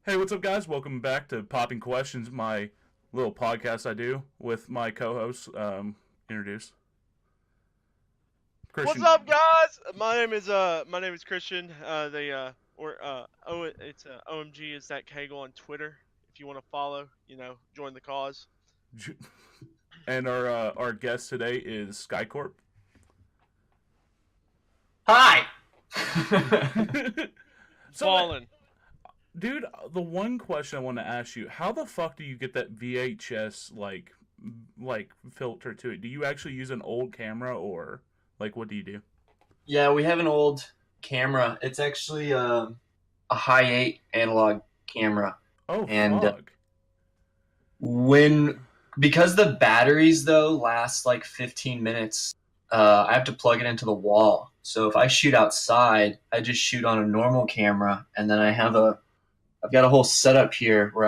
Hey, what's up, guys? Welcome back to Popping Questions, my little podcast I do with my co-hosts. Introduce What's Christian. up, guys? My name is Christian. OMG is that Kegel on Twitter. If you want to follow, join the cause. And our guest today is SkyCorp. Hi. So, Fallen. dude, the one question I want to ask you: how the fuck do you get that VHS like filter to it? Do you actually use an old camera, or like what do you do? Yeah, we have an old camera. It's actually a high 8 analog camera. Oh And fuck! when because the batteries though last like 15 minutes, I have to plug it into the wall. So if I shoot outside, I just shoot on a normal camera, and then I've got a whole setup here where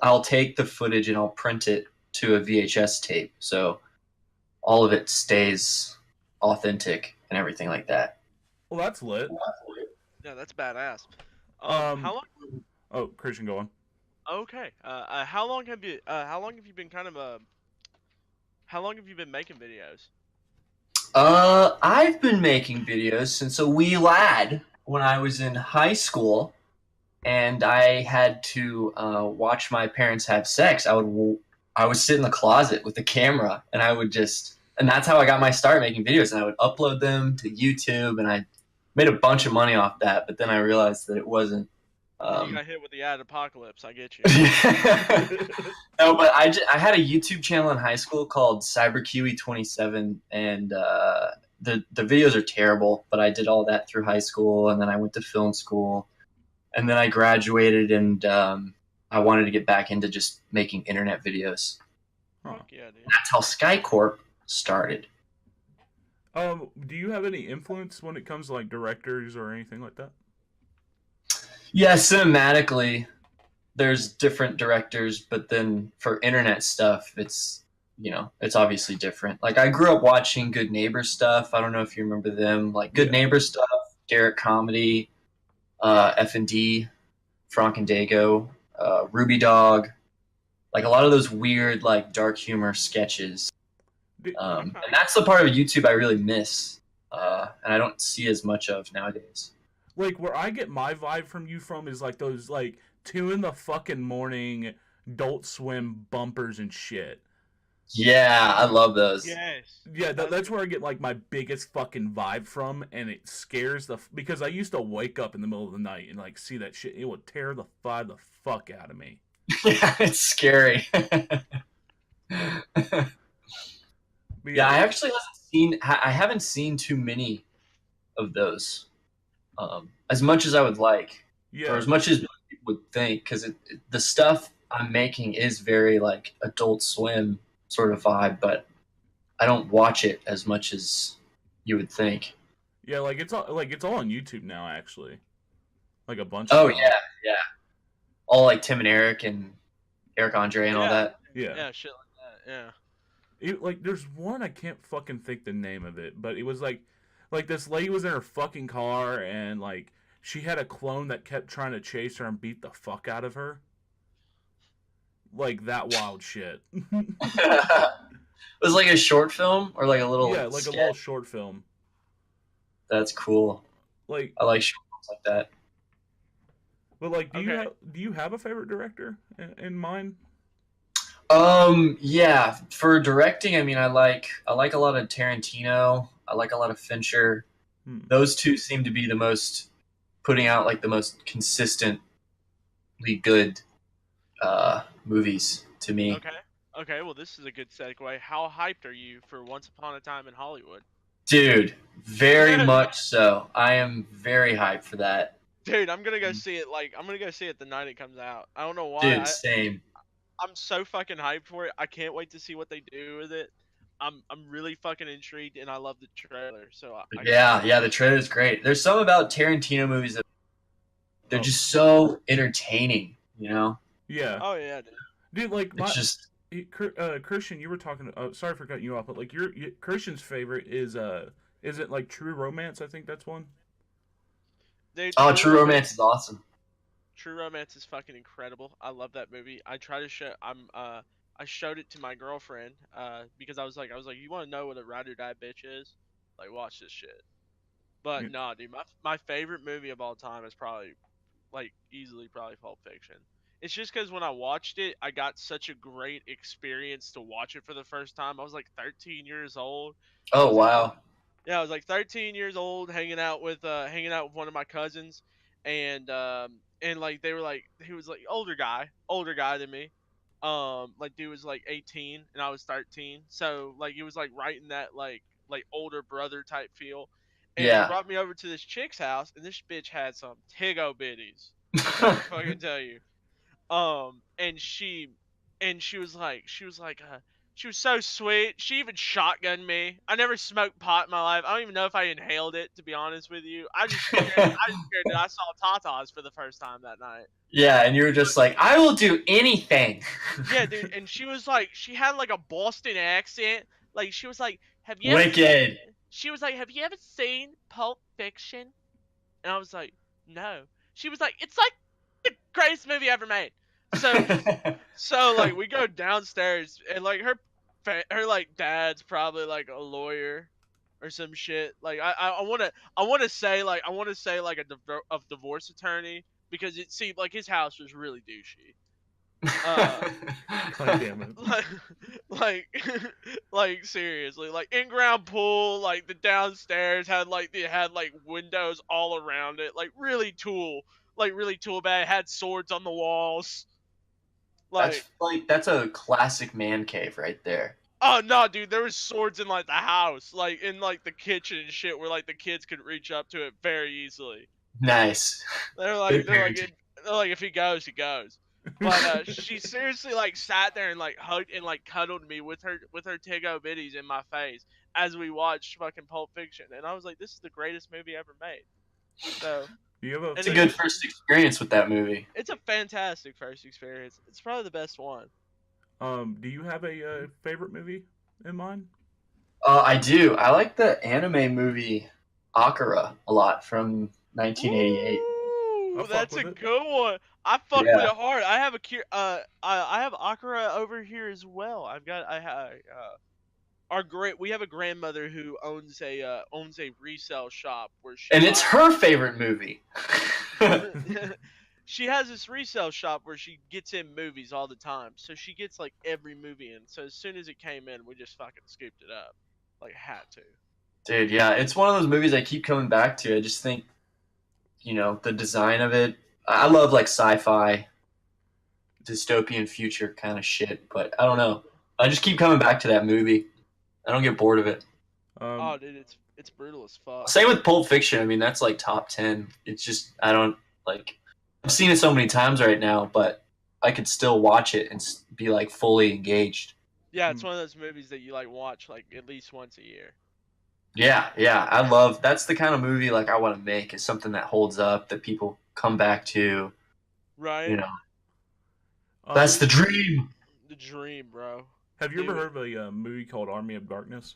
I'll take the footage and I'll print it to a VHS tape. So all of it stays authentic and everything like that. Well, that's lit. Yeah, that's badass. Um, How long? Oh, Christian, go on. Okay. How long have you? How long have you been How long have you been making videos? I've been making videos since a wee lad when I was in high school, and I had to watch my parents have sex. I would sit in the closet with the camera, and and that's how I got my start making videos. And I would upload them to YouTube, and I made a bunch of money off that. But then I realized that it wasn't. You got hit with the ad apocalypse. I get you. No, but I had a YouTube channel in high school called CyberKiwi27, and the videos are terrible. But I did all that through high school, and then I went to film school, and then I graduated, and I wanted to get back into just making internet videos. Huh. Fuck yeah, dude. That's how SkyCorp started. Do you have any influence when it comes to like directors or anything like that? Yeah, cinematically, there's different directors, but then for internet stuff, it's obviously different. Like I grew up watching Good Neighbor stuff. I don't know if you remember them, like Good Neighbor stuff, Derek Comedy, F&D, Frank and Dago, Ruby Dog, like a lot of those weird like dark humor sketches. And that's the part of YouTube I really miss, and I don't see as much of nowadays. Like where I get my vibe from you from is like those like 2 in the morning Adult Swim bumpers and shit. Yeah, I love those. Yes. Yeah, that's where I get like my biggest fucking vibe from, and it scares because I used to wake up in the middle of the night and like see that shit. It would tear the fuck out of me. Yeah, it's scary. But Yeah, I haven't seen too many of those, as much as I would like, yeah, or as much as people would think, because the stuff I'm making is very like Adult Swim sort of vibe, but I don't watch it as much as you would think. yeah, like it's all on YouTube now, actually. Like a bunch. Oh of them. yeah, all like Tim and Eric Andre and all that. Yeah. Yeah, shit like that. Yeah. Like there's one I can't fucking think the name of it, but it was like this lady was in her fucking car and like she had a clone that kept trying to chase her and beat the fuck out of her. Like that wild shit. It was like a short film or like a little Yeah, like sketch. a little short film. That's cool. Like I like short films like that. but like Okay. do you have a favorite director in mind? Yeah, for directing, I mean, I like a lot of Tarantino. I like a lot of Fincher. Those two seem to be the most putting out like the most consistently good movies to me. Okay. Okay. Well, this is a good segue. How hyped are you for Once Upon a Time in Hollywood? Dude, very much so. I am very hyped for that. Dude, I'm gonna go see it. I'm gonna go see it the night it comes out. I don't know why. Dude, same. I'm so fucking hyped for it. I can't wait to see what they do with it. I'm really fucking intrigued, and I love the trailer. So Yeah, the trailer's great. There's some about Tarantino movies that they're just so entertaining, you know? Yeah. Oh yeah, Dude, like It's just Christian, you were talking. Sorry for cutting you off, but like your Christian's favorite is it like True Romance? I think that's one. dude. True Romance is awesome. True Romance is fucking incredible. I love that movie. I try to show. I showed it to my girlfriend. Because I was like, you want to know what a ride or die bitch is? Like, watch this shit. But Yeah. nah, dude, my favorite movie of all time is probably like easily probably Pulp Fiction. It's just because when I watched it, I got such a great experience to watch it for the first time. I was like 13 years old. I Oh was like, wow. yeah, I was like 13 years old, hanging out with one of my cousins, and like they were like he was like older guy than me, like dude was like 18 and I was 13, so like it was like right in that like older brother type feel, and he Yeah. brought me over to this chick's house, and this bitch had some tiggo bitties. Let me fucking tell you. And she was like, she was so sweet. She even shotgunned me. I never smoked pot in my life. I don't even know if I inhaled it, to be honest with you. I just scared that I saw tatas for the first time that night. Yeah, and you were just like, I will do anything. Yeah, dude. And she was like, she had like a Boston accent. Like she was like, have you ever? Wicked. She was like, have you ever seen Pulp Fiction? And I was like, no. She was like, it's like the greatest movie ever made. So So like we go downstairs and like her like dad's probably like a lawyer or some shit. Like I want to say like a divorce attorney because it seemed like his house was really douchey. Uh God damn it. like like like seriously, like in-ground pool, like the downstairs had like windows all around it, like really tool bad, had swords on the walls. Like That's a classic man cave right there. oh no, dude, there was swords in like the house, like in like the kitchen and shit, where like the kids could reach up to it very easily. Nice. They're like, Good they're like, parenting. they're like, if he goes, he goes. But she seriously like sat there and like hugged and like cuddled me with her Tiggo bitties in my face as we watched fucking Pulp Fiction, and I was like, this is the greatest movie ever made. So, Do you have a and It's a then good first experience with that movie. it's a fantastic first experience. It's probably the best one. do you have a favorite movie in mind? I do. I like the anime movie Akira a lot from 1988. Ooh, I'll fuck that's with a it. good one. I fuck with Yeah. it hard. I have I have Akira over here as well. I have we have a grandmother who owns a resale shop where she And it's buys her favorite movie. she has this resale shop where she gets in movies all the time. So she gets like every movie in. So as soon as it came in, we just fucking scooped it up. Like had to. Dude, yeah, it's one of those movies I keep coming back to. I just think, the design of it. I love like sci-fi, dystopian future kind of shit, but I don't know. I just keep coming back to that movie. I don't get bored of it. Oh, dude, it's brutal as fuck. Same with Pulp Fiction. I mean, that's like top 10. It's just, I don't like, I've seen it so many times right now, but I could still watch it and be like fully engaged. Yeah, it's one of those movies that you like watch like at least once a year. Yeah, that's the kind of movie like I want to make, is something that holds up, that people come back to, Right? you know. That's the dream. The dream, bro. Have you ever Dude. heard of a movie called Army of Darkness?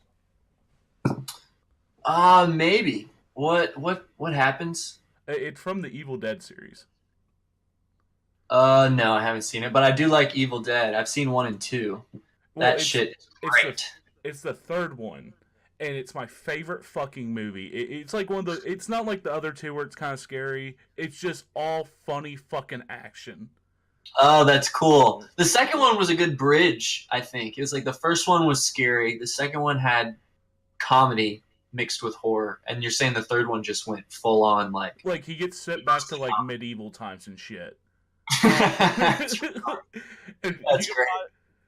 Maybe. What happens? It's from the Evil Dead series. No, I haven't seen it, but I do like Evil Dead. I've seen 1 and 2. Well, That shit is great. It's the third one, and it's my favorite fucking movie. It's like one of the. It's not like the other two where it's kind of scary. It's just all funny fucking action. Oh, that's cool. The second one was a good bridge, I think. It was like the first one was scary. The second one had comedy mixed with horror. And you're saying the third one just went full on like... Like, he gets sent back to, like, medieval times and shit. That's And That's great.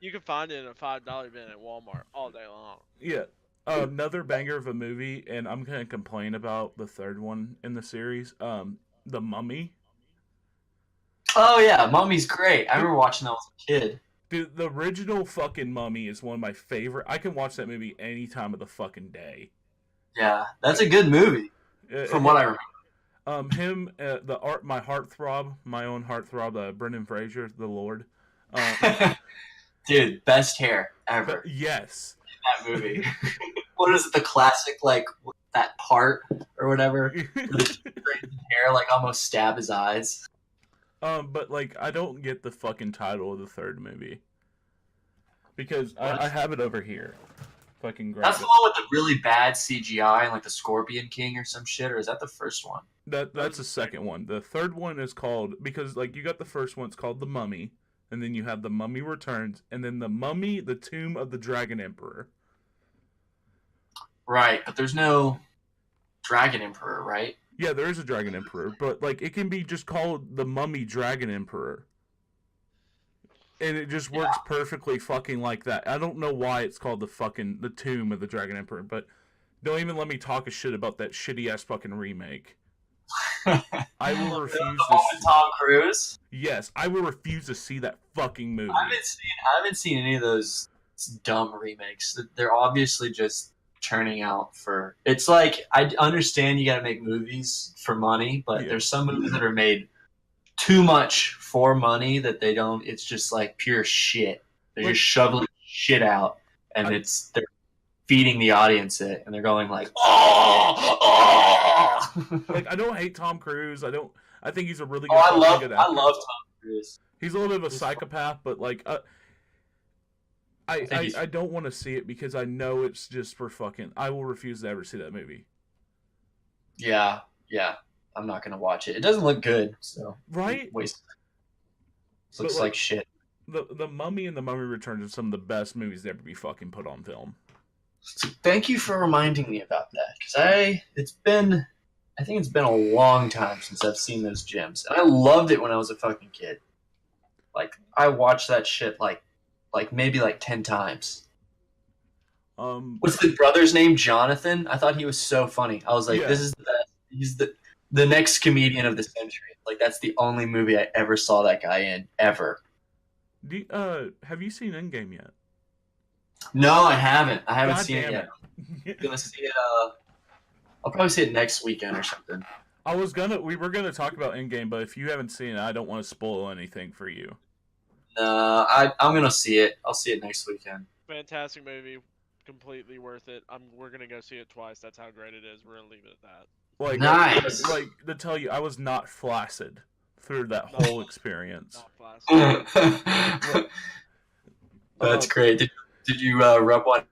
You can find it in a $5 bin at Walmart all day long. yeah. Another banger of a movie, and I'm going to complain about the third one in the series. The Mummy. Oh, yeah. Mummy's great. I remember watching that as a kid. Dude, the original fucking Mummy is one of my favorite. I can watch that movie any time of the fucking day. Yeah, that's a good movie, from what I remember. My heartthrob, my own heartthrob, Brendan Fraser, the Lord. Dude, best hair ever Yes. in that movie. What is it, the classic, like, that part or whatever? With his crazy hair, like, almost stab his eyes. But like, I don't get the fucking title of the third movie because What? I have it over here. Fucking grab That's the it. one with the really bad CGI and like the Scorpion King or some shit, or is that the first one? That's the second one. The third one is called, because like you got the first one, it's called The Mummy, and then you have The Mummy Returns, and then The Mummy, The Tomb of the Dragon Emperor. Right, but there's no Dragon Emperor, right? Yeah, there is a Dragon Emperor, but like it can be just called The Mummy Dragon Emperor. And it just Yeah. works perfectly fucking like that. I don't know why it's called the Tomb of the Dragon Emperor, but don't even let me talk a shit about that shitty ass fucking remake. I will refuse The one with to. Tom Cruise. Yes, I will refuse to see that fucking movie. I haven't seen any of those dumb remakes. They're obviously just turning out for. It's like I understand you got to make movies for money, but Yeah. there's some movies that are made too much for money that they don't. It's just like pure shit. They're just shoveling shit out, and they're feeding the audience it, and they're going like, oh. Like, I don't hate Tom Cruise. I think he's a really good. I good love actor. Tom Cruise. He's a little bit of a psychopath, but like, I don't want to see it because I know it's just for fucking. I will refuse to ever see that movie. Yeah. I'm not gonna watch it. It doesn't look good, so right. Waste. Looks like shit. The Mummy and The Mummy Returns are some of the best movies to ever be fucking put on film. So thank you for reminding me about that, because I think it's been a long time since I've seen those gems, and I loved it when I was a fucking kid. Like I watched that shit like maybe like 10 times. What's the brother's name? Jonathan. I thought he was so funny. I was like, This is the best. He's the next comedian of the century. Like that's the only movie I ever saw that guy in ever. Have you seen Endgame yet? No, I haven't. I haven't God seen it damn yet. I'm gonna see it. I'll probably see it next weekend or something. We were gonna talk about Endgame, but if you haven't seen it, I don't want to spoil anything for you. No, I'm gonna see it. I'll see it next weekend. Fantastic movie, completely worth it. We're gonna go see it twice. That's how great it is. We're gonna leave it at that. Like, nice. Like to tell you, I was not flaccid through that whole experience. Not flaccid. That's great. Did you rub one?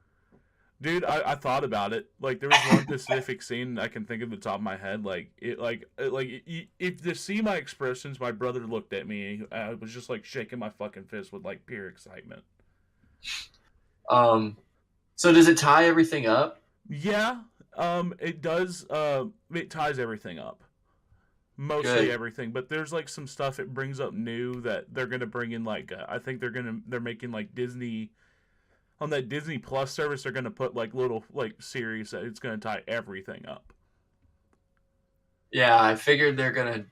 Dude, I thought about it. Like, there was one specific scene I can think of at the top of my head. Like, if to see my expressions, my brother looked at me. I was just like shaking my fucking fist with like pure excitement. So does it tie everything up? Yeah. It does. It ties everything up. Mostly everything, but there's like some stuff it brings up new that they're gonna bring in. Like, I think they're making like Disney. On that Disney Plus service, they're gonna put like little like series that it's gonna tie everything up. Yeah, I figured they're gonna,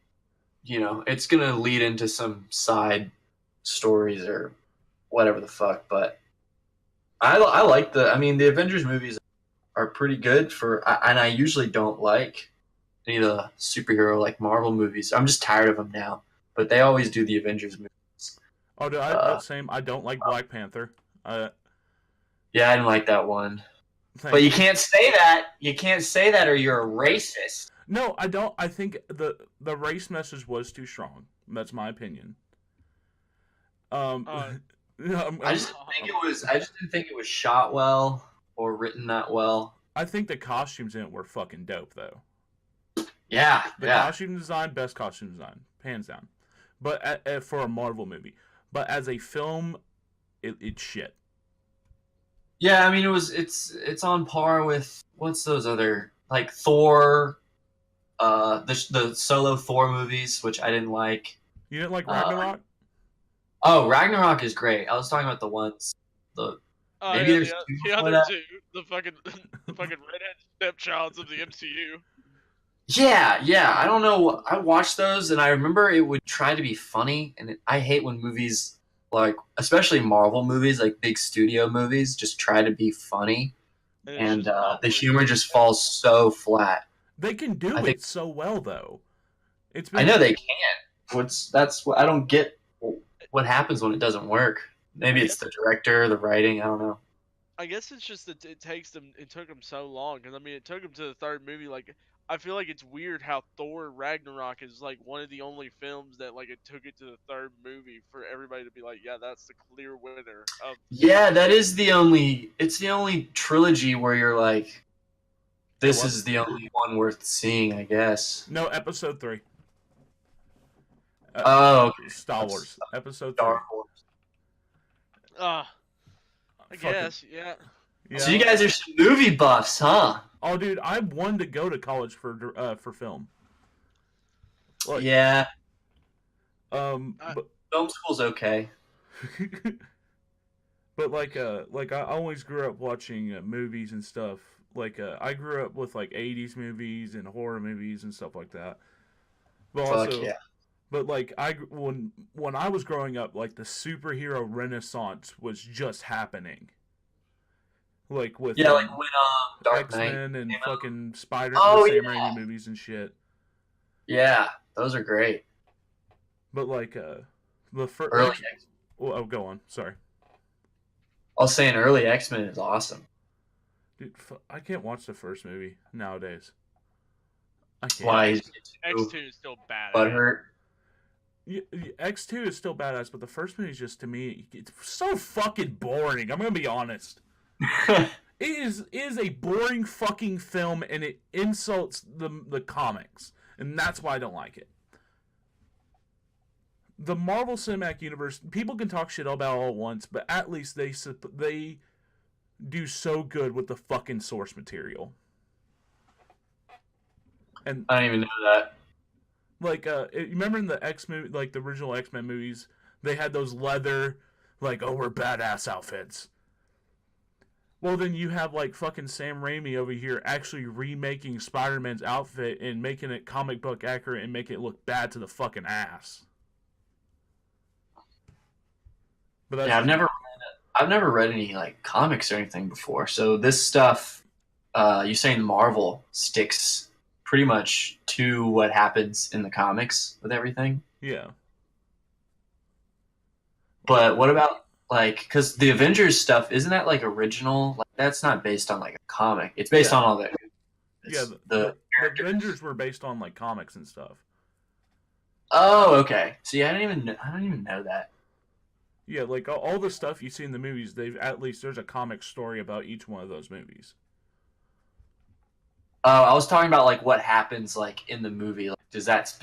it's gonna lead into some side stories or whatever the fuck. But I like the Avengers movies are pretty good and I usually don't like any of the superhero like Marvel movies. I'm just tired of them now. But they always do the Avengers movies. Oh, I don't like Black Panther. Yeah, I didn't like that one. But you can't say that. You can't say that, or you're a racist. No, I don't. I think the race message was too strong. That's my opinion. I just didn't think it was shot well or written that well. I think the costumes in it were fucking dope, though. Yeah, costume design, best costume design, hands down. But for a Marvel movie, but as a film, it's shit. Yeah, I mean it's on par with what's those other like Thor, the solo Thor movies, which I didn't like. You didn't like Ragnarok? Ragnarok is great. I was talking about the ones maybe there's the other two, the fucking redhead stepchilds of the MCU. Yeah. I don't know. I watched those and I remember it would try to be funny, and I hate when movies, like especially Marvel movies, like big studio movies, just try to be funny, and the humor just falls so flat. They can do it so well, though. I know they can. I don't get what happens when it doesn't work. Maybe it's the director, the writing. I don't know. I guess it's just that it took them so long, because I mean it took them to the third movie. Like I feel like it's weird how Thor Ragnarok is like one of the only films that like it took it to the third movie for everybody to be like, yeah, that's the clear winner of. Yeah, that is the only. It's the only trilogy where you're like, this what? is the only one worth seeing, I guess. No, episode 3. Oh, okay. Star Wars. Episode 3. Star Wars. I Fucking- guess, yeah. Yeah. So you guys are some movie buffs, huh? Oh, dude, I wanted to go to college for film. Like, Yeah, but film school's okay. but like I always grew up watching movies and stuff. Like I grew up with like 80s movies and horror movies and stuff like that. But Fuck also, yeah. but like when I was growing up, like the superhero renaissance was just happening. Like with Yeah, like when Dark Knight. X-Men and came out. fucking Spider, Oh, the Sam yeah. Raimi movies and shit. Yeah, those are great. But like the first. Early X. Oh, go on. Sorry, I was saying early X-Men is awesome. dude. I can't watch the first movie nowadays. I can't. Why? X2 is still bad. Butthurt. X2 is still badass, but the first movie is just, to me, it's so fucking boring. I'm gonna be honest. It is a boring fucking film, and it insults the comics, and that's why I don't like it. The Marvel Cinematic Universe, people can talk shit about all at once, but at least they do so good with the fucking source material. And I don't even know that. like, you remember in the X movie, like the original X-Men movies, they had those leather, like, oh, we're badass outfits. Well, then you have like fucking Sam Raimi over here actually remaking Spider-Man's outfit and making it comic book accurate and making it look bad to the fucking ass. But that's Yeah, I've never read any like comics or anything before. So this stuff, you're saying Marvel sticks pretty much to what happens in the comics with everything. yeah. But what about like, because the Avengers stuff, isn't that like original? Like, that's not based on like a comic. It's based Yeah. on all that. Yeah, the Avengers were based on like comics and stuff. Oh, okay. See, I don't even know that. Yeah, like all the stuff you see in the movies, they've at least there's a comic story about each one of those movies. Oh, I was talking about like what happens like in the movie. Like, does that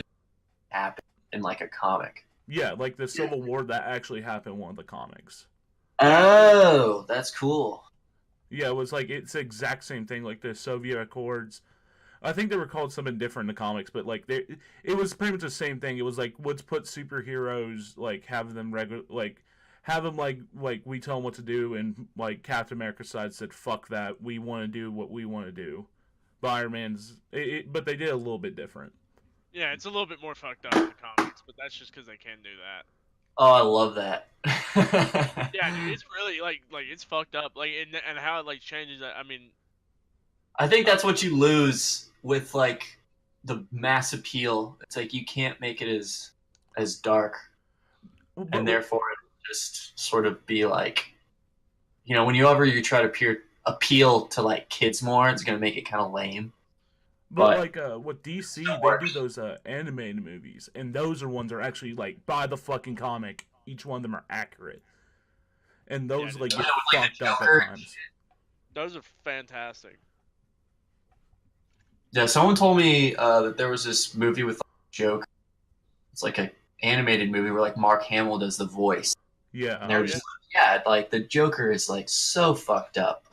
happen in like a comic? Yeah, like the Civil War that actually happened in one of the comics. Oh, that's cool. Yeah, it was like it's the exact same thing, like the Soviet Accords. I think they were called something different in the comics, but like it was pretty much the same thing. It was like, let's put superheroes, like have them like we tell them what to do, and like Captain America's side said, "Fuck that, we want to do what we want to do." But Iron Man's, but they did a little bit different. Yeah, it's a little bit more fucked up in the comics, but that's just because they can do that. Oh, I love that. Yeah, dude, it's really like it's fucked up, like and how it like changes. I mean, I think that's what you lose with like the mass appeal. It's like you can't make it as dark, and therefore it just sort of be like, you know, whenever you try to appeal to like kids more, it's gonna make it kind of lame. But like with DC, they do those animated movies, and those are ones that are actually like by the fucking comic. Each one of them are accurate, and those Yeah, like dude. get Yeah, like fucked the up Joker. at times. those are fantastic. Yeah, someone told me that there was this movie with Joker. It's like an animated movie where like Mark Hamill does the voice. Yeah, And they're just yeah, like the Joker is like so fucked up.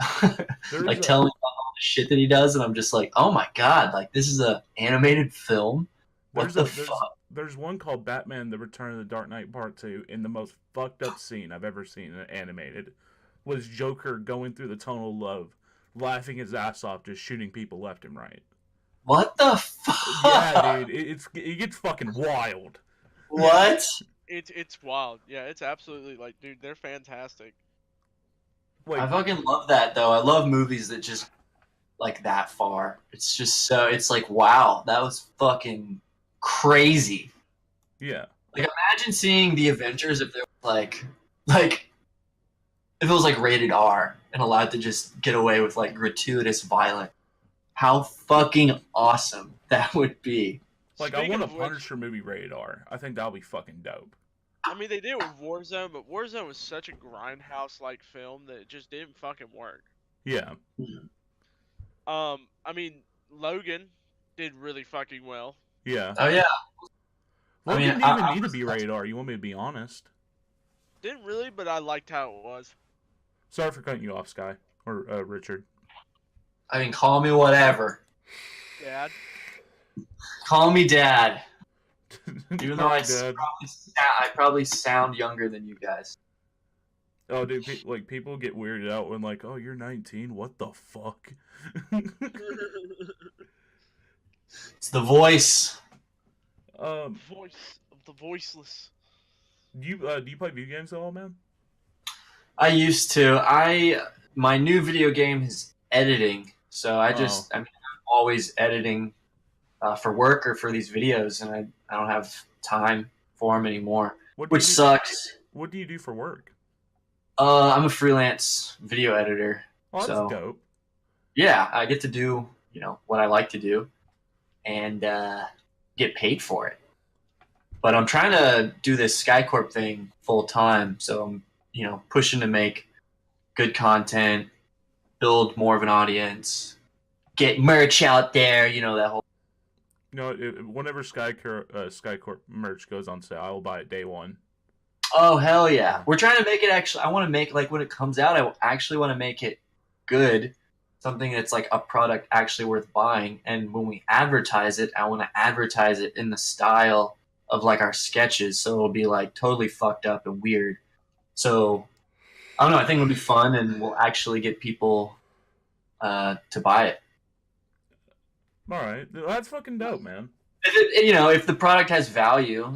There's like a- telling me about all the shit that he does, and I'm just like, oh my god, like this is a animated film. What the fuck? There's one called Batman: The Return of the Dark Knight Part 2, and the most fucked up scene I've ever seen animated was Joker going through the tunnel of love, laughing his ass off, just shooting people left and right. What the fuck? Yeah, dude, it gets fucking wild. What? It's wild. Yeah, it's absolutely like, dude, they're fantastic. Like, I fucking love that though. I love movies that just like that far. It's just so it's like wow, that was fucking crazy. yeah, Like imagine seeing the Avengers if they were like if it was like rated R and allowed to just get away with like gratuitous violence. how fucking awesome that would be. Like, I Speaking want a of which, Punisher movie rated R. I think that'll be fucking dope. I mean, they did it with Warzone, but Warzone was such a grindhouse-like film that it just didn't fucking work. Yeah. I mean, Logan did really fucking well. Yeah. Oh yeah. Logan mean, didn't I- even I need to was- be rated R. You want me to be honest? Didn't really, but I liked how it was. Sorry for cutting you off, Sky. Or Richard. I mean, call me whatever. Dad. Call me dad. Even though Alright, Dad. I probably sound younger than you guys. Oh, dude, people get weirded out when like, oh, you're 19. What the fuck? It's the voice. Voice of the voiceless. Do you play video games at all, man? I used to. My new video game is editing, so I mean, I'm always editing for work or for these videos, and I don't have time for them anymore, which sucks. What do you do for work? I'm a freelance video editor. Oh, that's so, dope. Yeah, I get to do what I like to do, and get paid for it. But I'm trying to do this SkyCorp thing full time, so I'm pushing to make good content, build more of an audience, get merch out there, that whole. Whenever SkyCorp merch goes on sale, I will buy it day one. Oh hell yeah! We're trying to make it actually. I want to make when it comes out. I actually want to make it good, something that's like a product actually worth buying. And when we advertise it, I want to advertise it in the style of like our sketches, so it'll be like totally fucked up and weird. So I don't know. I think it'll be fun, and we'll actually get people to buy it. All right, that's fucking dope, man. If the product has value,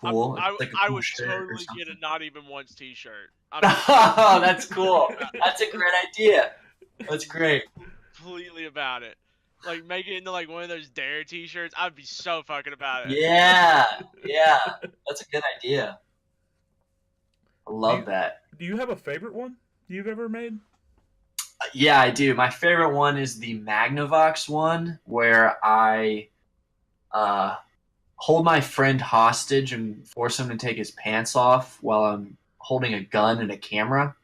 cool. I would totally get a Not Even Once T-shirt. Oh, that's cool. That's a great idea. That's great. Completely about it. Like, make it into like one of those Dare T-shirts. I'd be so fucking about it. Yeah, that's a good idea. I love that. Do you have a favorite one you've ever made? Yeah, I do. My favorite one is the Magnavox one, where I hold my friend hostage and force him to take his pants off while I'm holding a gun and a camera.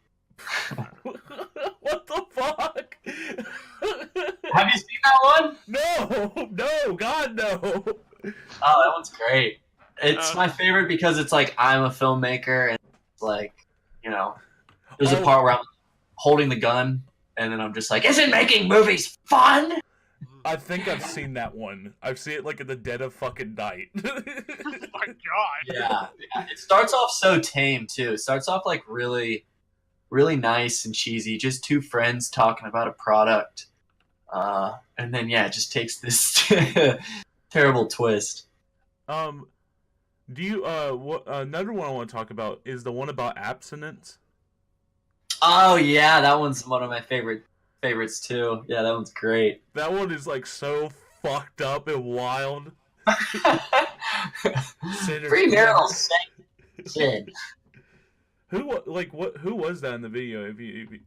What the fuck? Have you seen that one? No, God, no. Oh, that one's great. It's my favorite because it's like I'm a filmmaker, and it's like, there's a part where I'm holding the gun, and then I'm just like, isn't making movies fun? I think I've seen that one. I've seen it like in the dead of fucking night. Oh my god. Yeah. It starts off so tame too. It starts off like really, really nice and cheesy. Just two friends talking about a product, and then it just takes this terrible twist. Do you another one I want to talk about is the one about abstinence. Oh yeah, that one's one of my favorites too. Yeah, that one's great. That one is like so fucked up and wild. Premarital sex. Who was that in the video?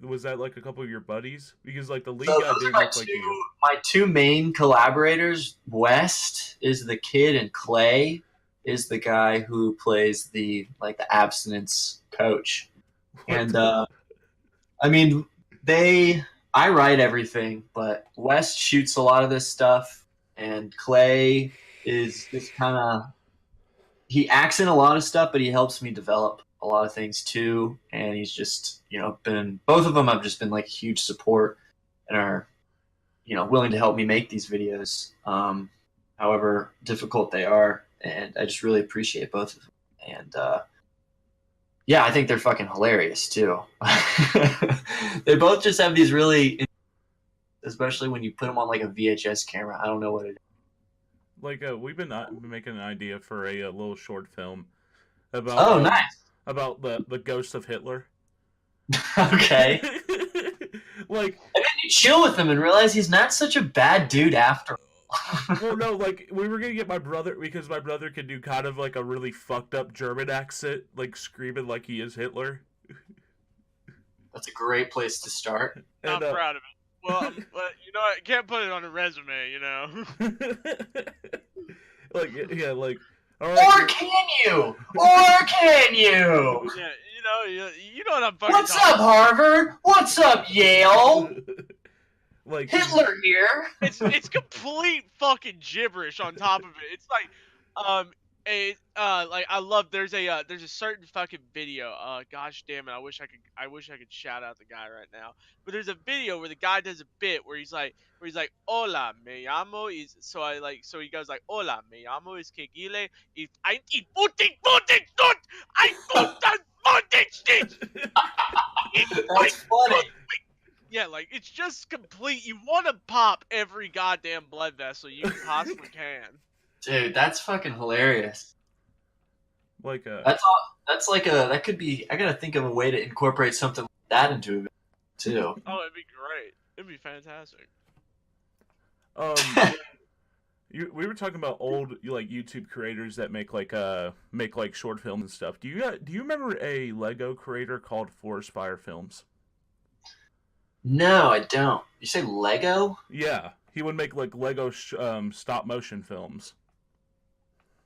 Was that like a couple of your buddies? Because like the lead So guy those didn't are look like you. my two main collaborators. West is the kid, and Clay is the guy who plays the abstinence coach. And I mean, I write everything, but West shoots a lot of this stuff, and Clay is just kind of, he acts in a lot of stuff, but he helps me develop a lot of things too. And he's just, both of them have just been like huge support and are, willing to help me make these videos, however difficult they are. And I just really appreciate both of them. And, yeah, I think they're fucking hilarious too. They both just have these really, especially when you put them on like a VHS camera. I don't know what it is. Like we've been making an idea for a little short film about. Oh, nice. About the ghost of Hitler. Okay. Like, and then you chill with him and realize he's not such a bad dude after all. Well, no, like, we were gonna get my brother, because my brother could do kind of like a really fucked up German accent, like screaming like he is Hitler. That's a great place to start. I'm proud of it. Well, but you know, I can't put it on a resume. You know. Like, yeah, like, all Or right. can you? Or can you? Yeah, you know what I'm fucking What's talking up, Harvard? What's up, Yale? Like, Hitler here. It's complete fucking gibberish on top of it. It's like I love there's a certain fucking video. Gosh damn it, I wish I could shout out the guy right now. But there's a video where the guy does a bit where he's like hola me llamo is so he goes like hola me llamo is Kegile if I eat footing not I put footing stitch. That's funny. Yeah, like it's just complete. You want to pop every goddamn blood vessel you possibly can. Dude, that's fucking hilarious. like, That's all. That's like a. That could be. I gotta think of a way to incorporate something like that into it too. Oh, it'd be great. It'd be fantastic. we were talking about old like YouTube creators that make like short films and stuff. Do you remember a Lego creator called Forest Fire Films? No, I don't. You say Lego? Yeah, he would make like Lego stop motion films.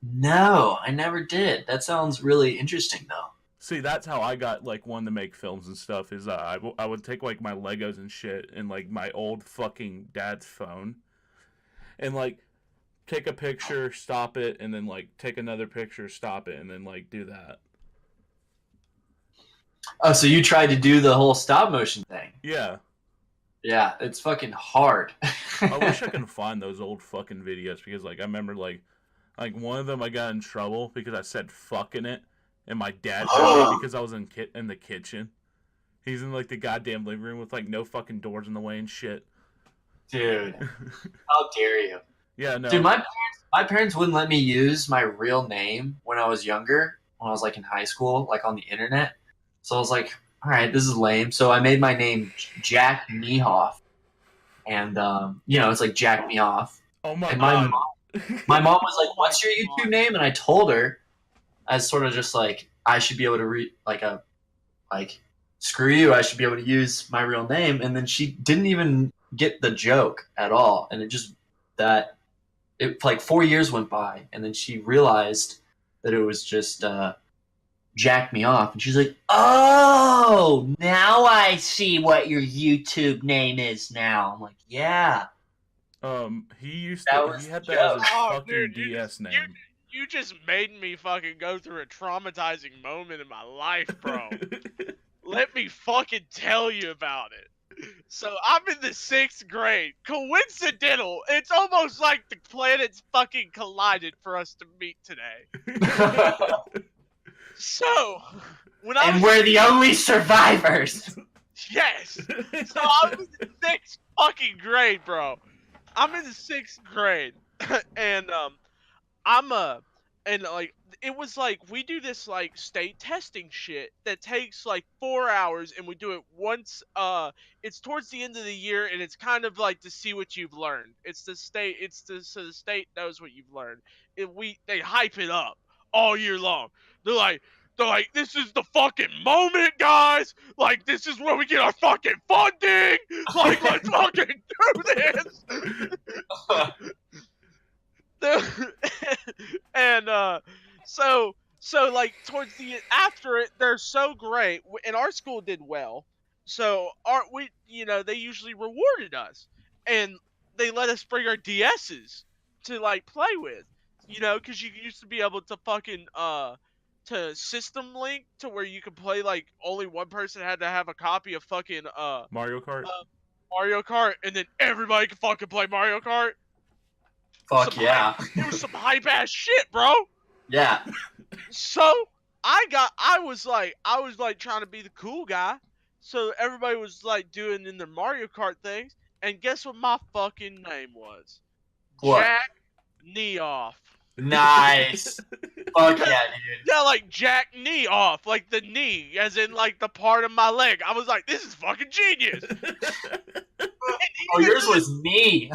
No, I never did. That sounds really interesting, though. See, that's how I got like one to make films and stuff. Is I would take like my Legos and shit and like my old fucking dad's phone, and like take a picture, stop it, and then like take another picture, stop it, and then like do that. Oh, so you tried to do the whole stop motion thing? Yeah. Yeah, it's fucking hard. I wish I could find those old fucking videos because like I remember like one of them I got in trouble because I said fuck in it, and my dad heard me because I was in the kitchen. He's in like the goddamn living room with like no fucking doors in the way and shit. Dude, how dare you? Yeah, no. Dude, my parents wouldn't let me use my real name when I was younger, when I was like in high school, like on the internet. So I was like, all right, this is lame. So I made my name Jack Mehoff, and it's like Jack Me Off. Oh my And god. my mom was like, "What's your YouTube name?" And I told her, as sort of just like I should be able to screw you, I should be able to use my real name. And then she didn't even get the joke at all, and like 4 years went by, and then she realized that it was just Jack Me Off, and she's like, "Oh, now I see what your YouTube name is now." I'm like, "Yeah." He was had the that as his joke. fucking dude, DS name. You just made me fucking go through a traumatizing moment in my life, bro. Let me fucking tell you about it. So I'm in the 6th grade. Coincidental. It's almost like the planets fucking collided for us to meet today. So, And we're the only survivors. Yes. So I'm in the 6th fucking grade, bro. I'm in the 6th grade, and it was like we do this like state testing shit that takes like 4 hours, and we do it once. It's towards the end of the year, and it's kind of like to see what you've learned. So the state knows what you've learned. They hype it up all year long. They're like, this is the fucking moment, guys. Like, this is where we get our fucking funding. Like, let's fucking do this. And so like towards the after it, they're so great, and our school did well. So they usually rewarded us, and they let us bring our DSs to like play with, because you used to be able to fucking to system link to where you could play like only one person had to have a copy of fucking Mario Kart. Mario Kart, and then everybody could fucking play Mario Kart. Fuck yeah. It was some hype ass shit, bro. Yeah. So I was like trying to be the cool guy. So everybody was like doing in their Mario Kart things, and guess what my fucking name was? What? Jack Neoff. Nice. Fuck yeah, dude. Yeah, like Jack Knee Off, like the knee, as in like the part of my leg. I was like, this is fucking genius. Oh, yours was knee.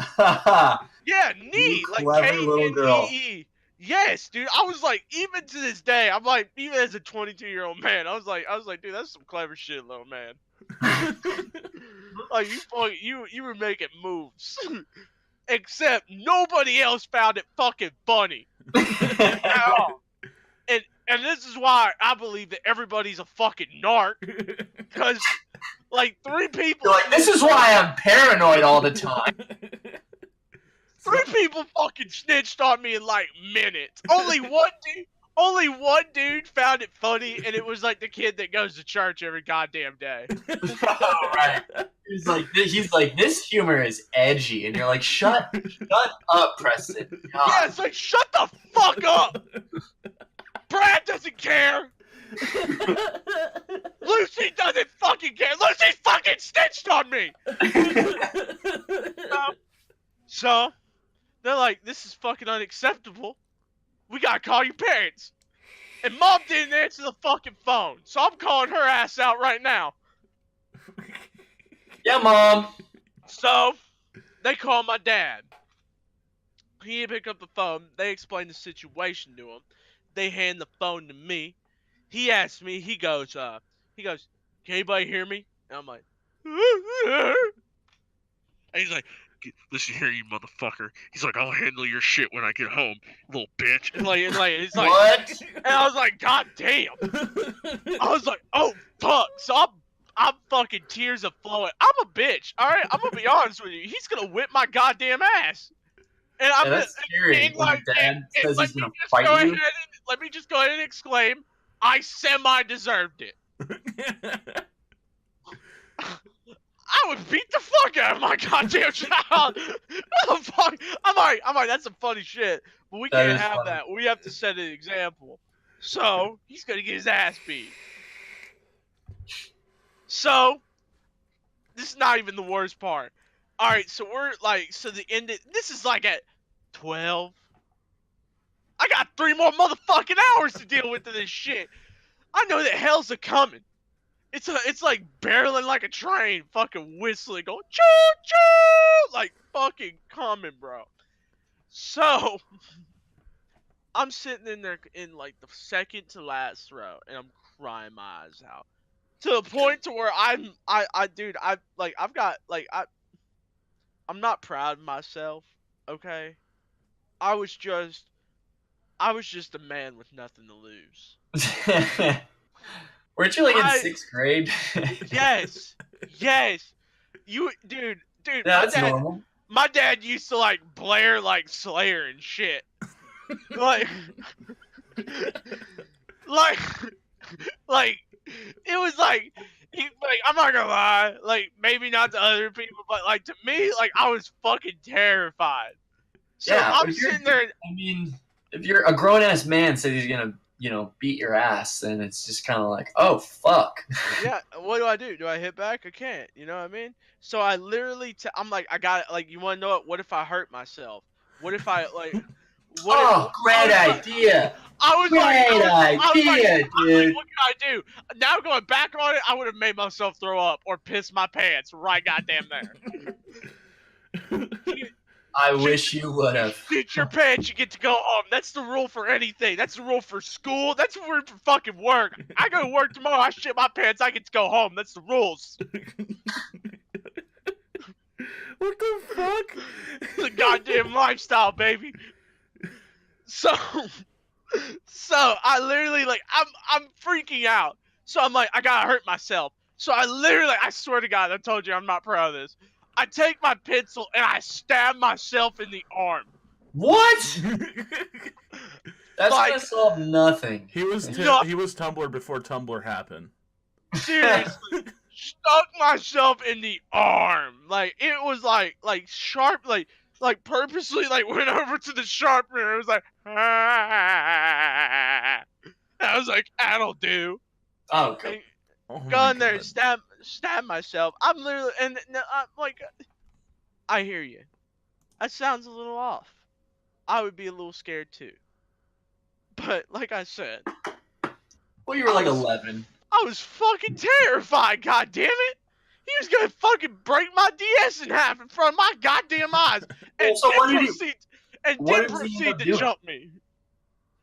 Yeah, knee, like Knee. Yes, dude. I was like, even to this day, I'm like, even as a 22-year-old man, I was like, dude, that's some clever shit, little man. Like you were making moves. Except nobody else found it fucking funny at all. And this is why I believe that everybody's a fucking narc. Because, like, 3 people... You're like, this is why I'm paranoid all the time. 3 people fucking snitched on me in, like, minutes. Only one dude found it funny, and it was, like, the kid that goes to church every goddamn day. Oh, right. He's like, this humor is edgy. And you're like, shut up, Preston. God. Yeah, it's like, shut the fuck up! Brad doesn't care. Lucy doesn't fucking care. Lucy fucking snitched on me. So they're like, this is fucking unacceptable. We gotta call your parents. And Mom didn't answer the fucking phone, so I'm calling her ass out right now. Yeah, Mom. So they call my dad. He didn't pick up the phone. They explained the situation to him. They hand the phone to me. He asks me, he goes, can anybody hear me? And I'm like, and he's like, listen here, you motherfucker. He's like, I'll handle your shit when I get home, little bitch. And he's like, what? And I was like, God damn. I was like, oh fuck. So I'm fucking tears are flowing. I'm a bitch, all right. I'm gonna be honest with you. He's gonna whip my goddamn ass. And I'm that's scary. When your dad says he's gonna fight you. Let me just go ahead and exclaim, I semi-deserved it. I would beat the fuck out of my goddamn child. I'm like, that's some funny shit. But we can't have that. We have to set an example. So, he's gonna get his ass beat. So, this is not even the worst part. Alright, so we're like, this is like at 12. I got 3 more motherfucking hours to deal with this shit. I know that hell's a coming. It's like barreling like a train, fucking whistling, going choo choo, like fucking coming, bro. So I'm sitting in there in like the second to last row, and I'm crying my eyes out to the point to where I'm not proud of myself. Okay, I was just a man with nothing to lose. Weren't you like in 6th grade? Yes. Dude. Yeah, that's normal. My dad used to like blare like Slayer and shit. like it was like I'm not gonna lie, like maybe not to other people, but like to me, like I was fucking terrified. So yeah, I'm sitting there. I mean, if you're a grown ass man says he's gonna, beat your ass, then it's just kind of like, oh fuck. Yeah, what do? Do I hit back? I can't. You know what I mean? So I literally, I'm like, I got it. Like, you want to know what if I hurt myself? What if I like? Great idea. I was Great idea, dude. What can I do? Now going back on it, I would have made myself throw up or piss my pants right goddamn there. I wish you would have. Shit your pants, you get to go home. That's the rule for anything. That's the rule for school. That's the rule for fucking work. I go to work tomorrow, I shit my pants, I get to go home. That's the rules. What the fuck? It's a goddamn lifestyle, baby. So I literally like I'm freaking out. So I'm like, I gotta hurt myself. So I literally, I swear to God, I told you I'm not proud of this. I take my pencil and I stab myself in the arm. What? That's like, gonna solve nothing. He was Tumblr before Tumblr happened. Seriously, stuck myself in the arm. Like it was like sharp, like purposely like went over to the sharpener. It was like, I was like, that'll do. Oh god. Go in there and stab myself. I'm literally, and I'm like, I hear you. That sounds a little off. I would be a little scared too. But like I said, well, you were like 11. I was fucking terrified. God damn it! He was gonna fucking break my DS in half in front of my goddamn eyes, and so proceed to jump me.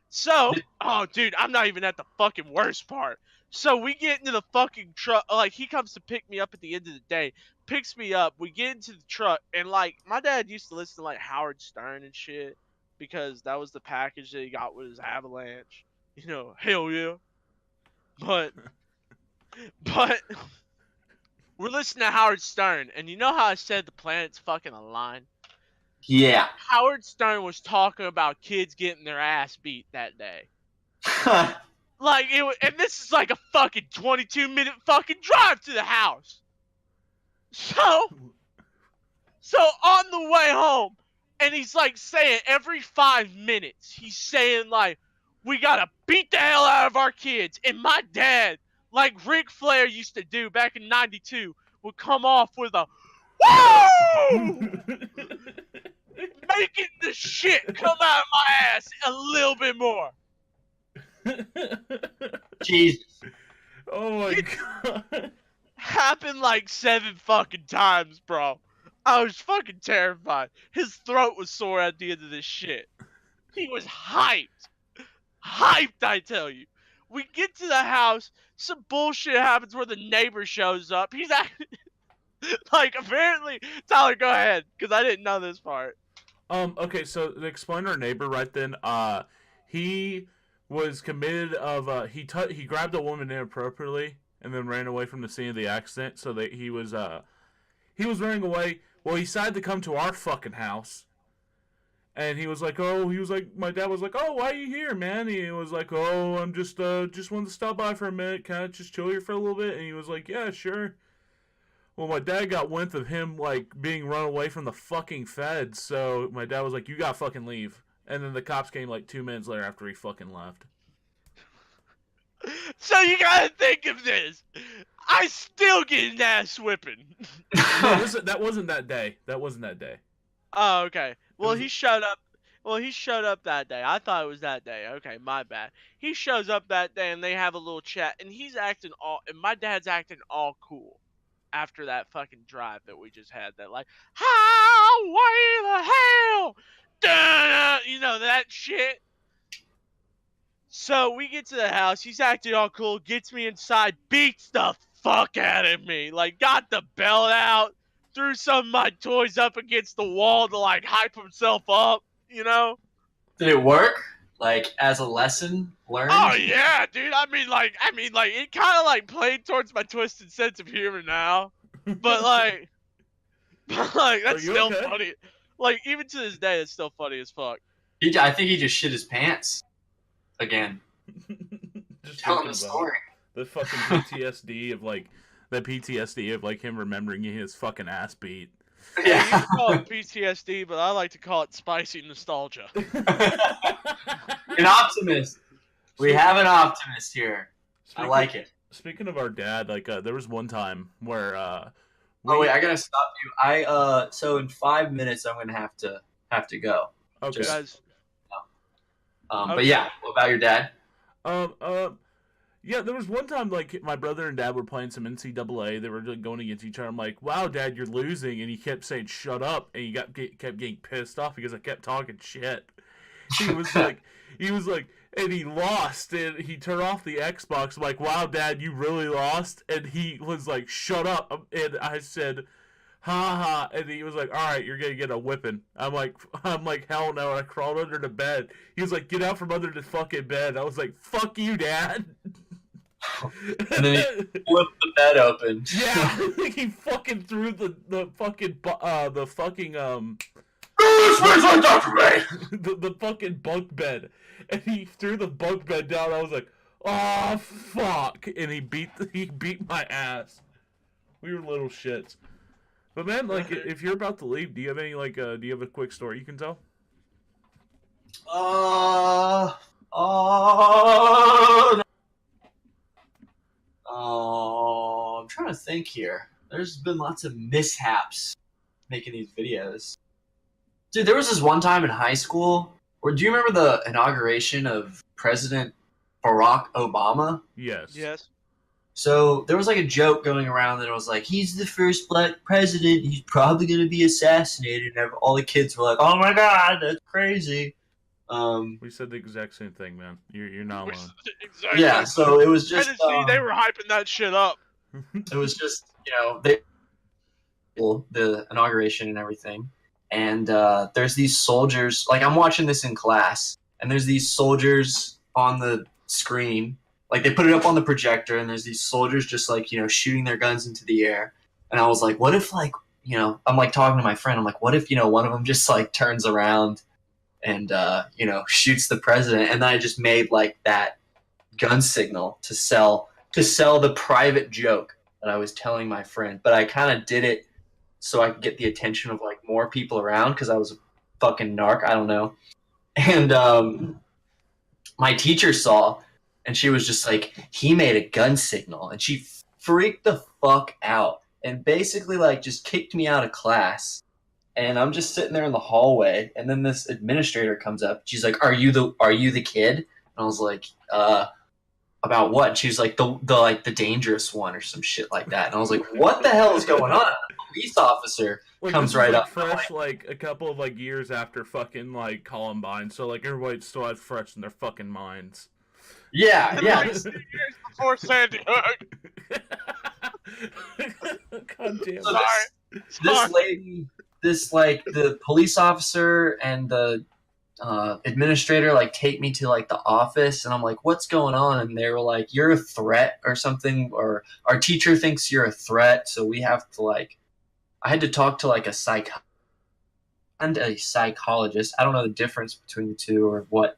So, oh dude, I'm not even at the fucking worst part. So we get into the fucking truck. Like, he comes to pick me up at the end of the day. Picks me up. We get into the truck. And, like, my dad used to listen to, like, Howard Stern and shit. Because that was the package that he got with his Avalanche. You know, hell yeah. But we're listening to Howard Stern. And you know how I said the planets fucking align? Yeah. Howard Stern was talking about kids getting their ass beat that day. Like, and this is like a fucking 22-minute fucking drive to the house. So on the way home, and he's like saying every 5 minutes, he's saying like, we gotta beat the hell out of our kids. And my dad, like Ric Flair used to do back in '92, would come off with a woo! Making the shit come out of my ass a little bit more. Jesus. Oh my god. Happened like 7 fucking times, bro. I was fucking terrified. His throat was sore at the end of this shit. He was hyped. Hyped, I tell you. We get to the house, some bullshit happens where the neighbor shows up. He's like, apparently, Tyler, go ahead, because I didn't know this part. Okay, so to explain our neighbor right then, he was committed of, he grabbed a woman inappropriately and then ran away from the scene of the accident, so that he was running away. Well, he decided to come to our fucking house, and my dad was like, oh, why are you here, man? He was like, oh, I'm just wanted to stop by for a minute, kind of just chill here for a little bit, and he was like, yeah, sure. Well, my dad got wind of him, like, being run away from the fucking feds, so my dad was like, you gotta fucking leave. And then the cops came, like, 2 minutes later after he fucking left. So you gotta think of this. I still get an ass whipping. No, that wasn't that day. That wasn't that day. Oh, okay. Well, he showed up. Well, he showed up that day. I thought it was that day. Okay, my bad. He shows up that day, and they have a little chat, and and my dad's acting all cool. After that fucking drive that we just had, that like, highway the hell, da, you know, that shit. So we get to the house, he's acting all cool, gets me inside, beats the fuck out of me, like got the belt out, threw some of my toys up against the wall to like hype himself up, you know? Did it work? Like, as a lesson learned? Oh yeah, dude. I mean, like, it kind of like played towards my twisted sense of humor now, but like, that's still okay? funny. Like, even to this day, it's still funny as fuck. I think he just shit his pants again. Just Tell him thinking the about story. the fucking PTSD of him remembering his fucking ass beat. Yeah, you can call it PTSD, but I like to call it spicy nostalgia. An optimist. We have an optimist here. I like it. Speaking of our dad, like there was one time where Oh wait, I gotta stop you. So in 5 minutes I'm gonna have to go. okay. Just- Guys, But yeah, what about your dad? Yeah, there was one time, like, my brother and dad were playing some NCAA. They were like, going against each other. I'm like, wow, Dad, you're losing. And he kept saying, shut up. And he kept getting pissed off because I kept talking shit. He was like, and he lost. And he turned off the Xbox. I'm like, wow, Dad, you really lost? And he was like, shut up. And I said, ha ha. And he was like, all right, you're going to get a whipping. I'm like, hell no. And I crawled under the bed. He was like, get out from under the fucking bed. I was like, fuck you, Dad. And then he flipped the bed open. Yeah, he fucking threw the fucking the fucking bunk bed, and he threw the bunk bed down. I was like, oh fuck, and he beat my ass. We were little shits. But man, like, if you're about to leave, do you have any do you have a quick story you can tell? I'm trying to think here. There's been lots of mishaps making these videos. Dude, there was this one time in high school where, do you remember the inauguration of President Barack Obama? Yes. yes. So there was like a joke going around that it was like, he's the first black president, he's probably going to be assassinated. And all the kids were like, oh my god, that's crazy. We said the exact same thing, man. You're not alone. Exactly. Yeah, so it was just Tennessee, they were hyping that shit up. it was just the inauguration and everything, and there's these soldiers. Like I'm watching this in class, and there's these soldiers on the screen. Like they put it up on the projector, and there's these soldiers just like shooting their guns into the air. And I was like, what if like I'm like talking to my friend. I'm like, what if one of them just like turns around and shoots the president? And then I just made like that gun signal to sell the private joke that I was telling my friend. But I kind of did it so I could get the attention of like more people around because I was a fucking narc. I don't know. And my teacher saw, and she was just like, he made a gun signal, and she freaked the fuck out and basically like just kicked me out of class. And I'm just sitting there in the hallway, and then this administrator comes up. She's like, "Are you the kid?" And I was like, about what? And she's like, the dangerous one or some shit like that. And I was like, what the hell is going on? A police officer comes right up. Fresh, like a couple of like years after fucking like Columbine, so like everybody still had fresh in their fucking minds. Yeah. Years before Sandy Hook. God damn. So this lady, the police officer and the administrator like take me to like the office, and I'm like, what's going on? And they were like, you're a threat or something, or our teacher thinks you're a threat, so we have to like, I had to talk to like a psychologist. I don't know the difference between the two or what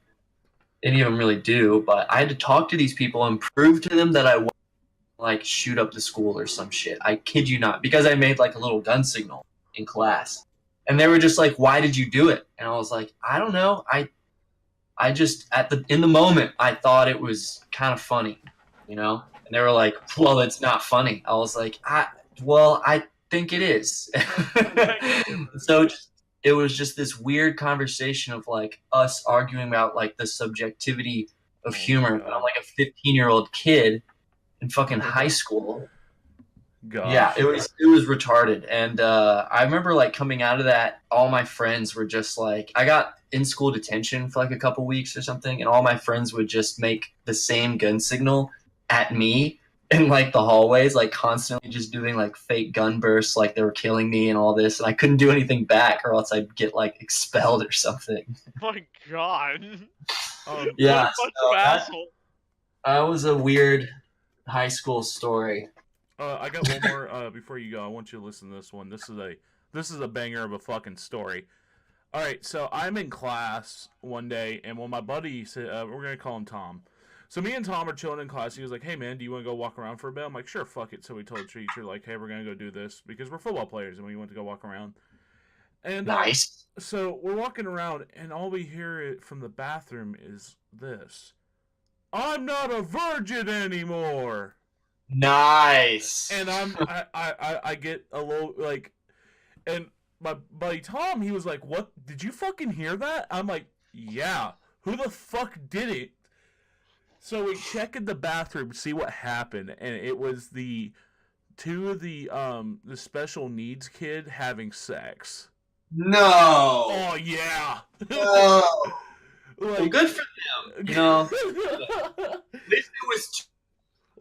any of them really do, but I had to talk to these people and prove to them that I won't like shoot up the school or some shit. I kid you not, because I made like a little gun signal in class. And they were just like, why did you do it? And I was like, I don't know. I just in the moment I thought it was kind of funny, And they were like, well, it's not funny. I was like, I think it is. So it was just this weird conversation of like us arguing about like the subjectivity of humor. And I'm like a 15-year-old kid in fucking high school. Gosh. Yeah, it was retarded. And I remember like coming out of that, all my friends were just like, I got in school detention for like a couple weeks or something, and all my friends would just make the same gun signal at me in like the hallways, like constantly just doing like fake gun bursts, like they were killing me and all this, and I couldn't do anything back or else I'd get like expelled or something. My God. Yeah, what a bunch of assholes. That was a weird high school story. I got one more before you go. I want you to listen to this one. This is a banger of a fucking story. All right, so I'm in class one day, and when my buddy said, we're gonna call him Tom. So me and Tom are chilling in class. He was like, "Hey man, do you want to go walk around for a bit?" I'm like, "Sure, fuck it." So we told the teacher like, "Hey, we're gonna go do this because we're football players and we went to go walk around." And nice. So we're walking around, and all we hear from the bathroom is this: "I'm not a virgin anymore." Nice. And I get a little like, and my buddy Tom, he was like, "What? Did you fucking hear that?" I'm like, "Yeah. Who the fuck did it?" So we check in the bathroom, see what happened, and it was the two of the special needs kid having sex. No. Oh yeah. No. Like, well, good for them. At least it was.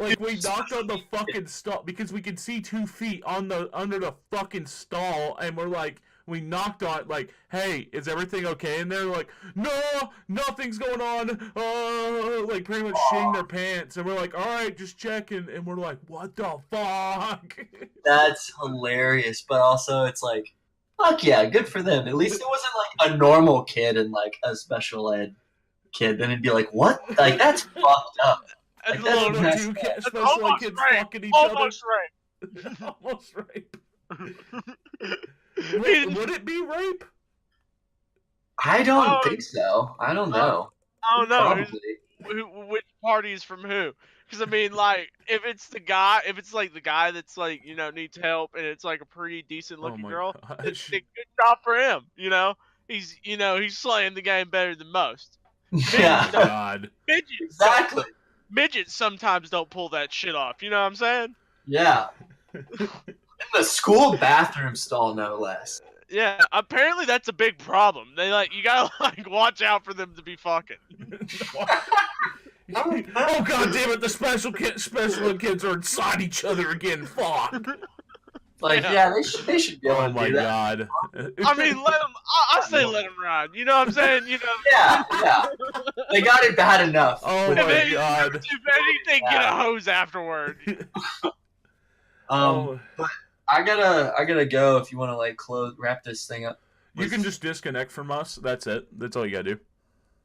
Like we knocked on the fucking stall because we could see 2 feet under the fucking stall, and we're like, we knocked on it, like, "Hey, is everything okay?" And they're like, "No, nothing's going on." Like pretty much shitting their pants, and we're like, "All right, just checking," and we're like, "What the fuck?" That's hilarious, but also it's like, fuck yeah, good for them. At least it wasn't like a normal kid and like a special ed kid. Then it'd be like, what? Like that's fucked up. Like, That's two special ed kids fucking each almost other. Rape. Almost rape. Would it be rape? I don't think so. I don't know. I don't know. Probably. Which party is from who? Because I mean, like, if it's like the guy that's like, needs help, and it's like a pretty decent looking girl, it's a good job for him. He's slaying the game better than most. Yeah. God. Exactly. Midgets sometimes don't pull that shit off. You know what I'm saying? Yeah. In the school bathroom stall, no less. Yeah, apparently that's a big problem. They you gotta watch out for them to be fucking. Oh god damn it! The special kids are inside each other again. Fuck. Yeah, they should be able Oh to my do that. god. I mean, let them. I say let them ride. You know what I'm saying? Yeah. They got it bad enough. Oh with my it. god. If anything, get a hose afterward. Oh. But I gotta go. If you want to wrap this thing up. You can just disconnect from us. That's it. That's all you gotta do.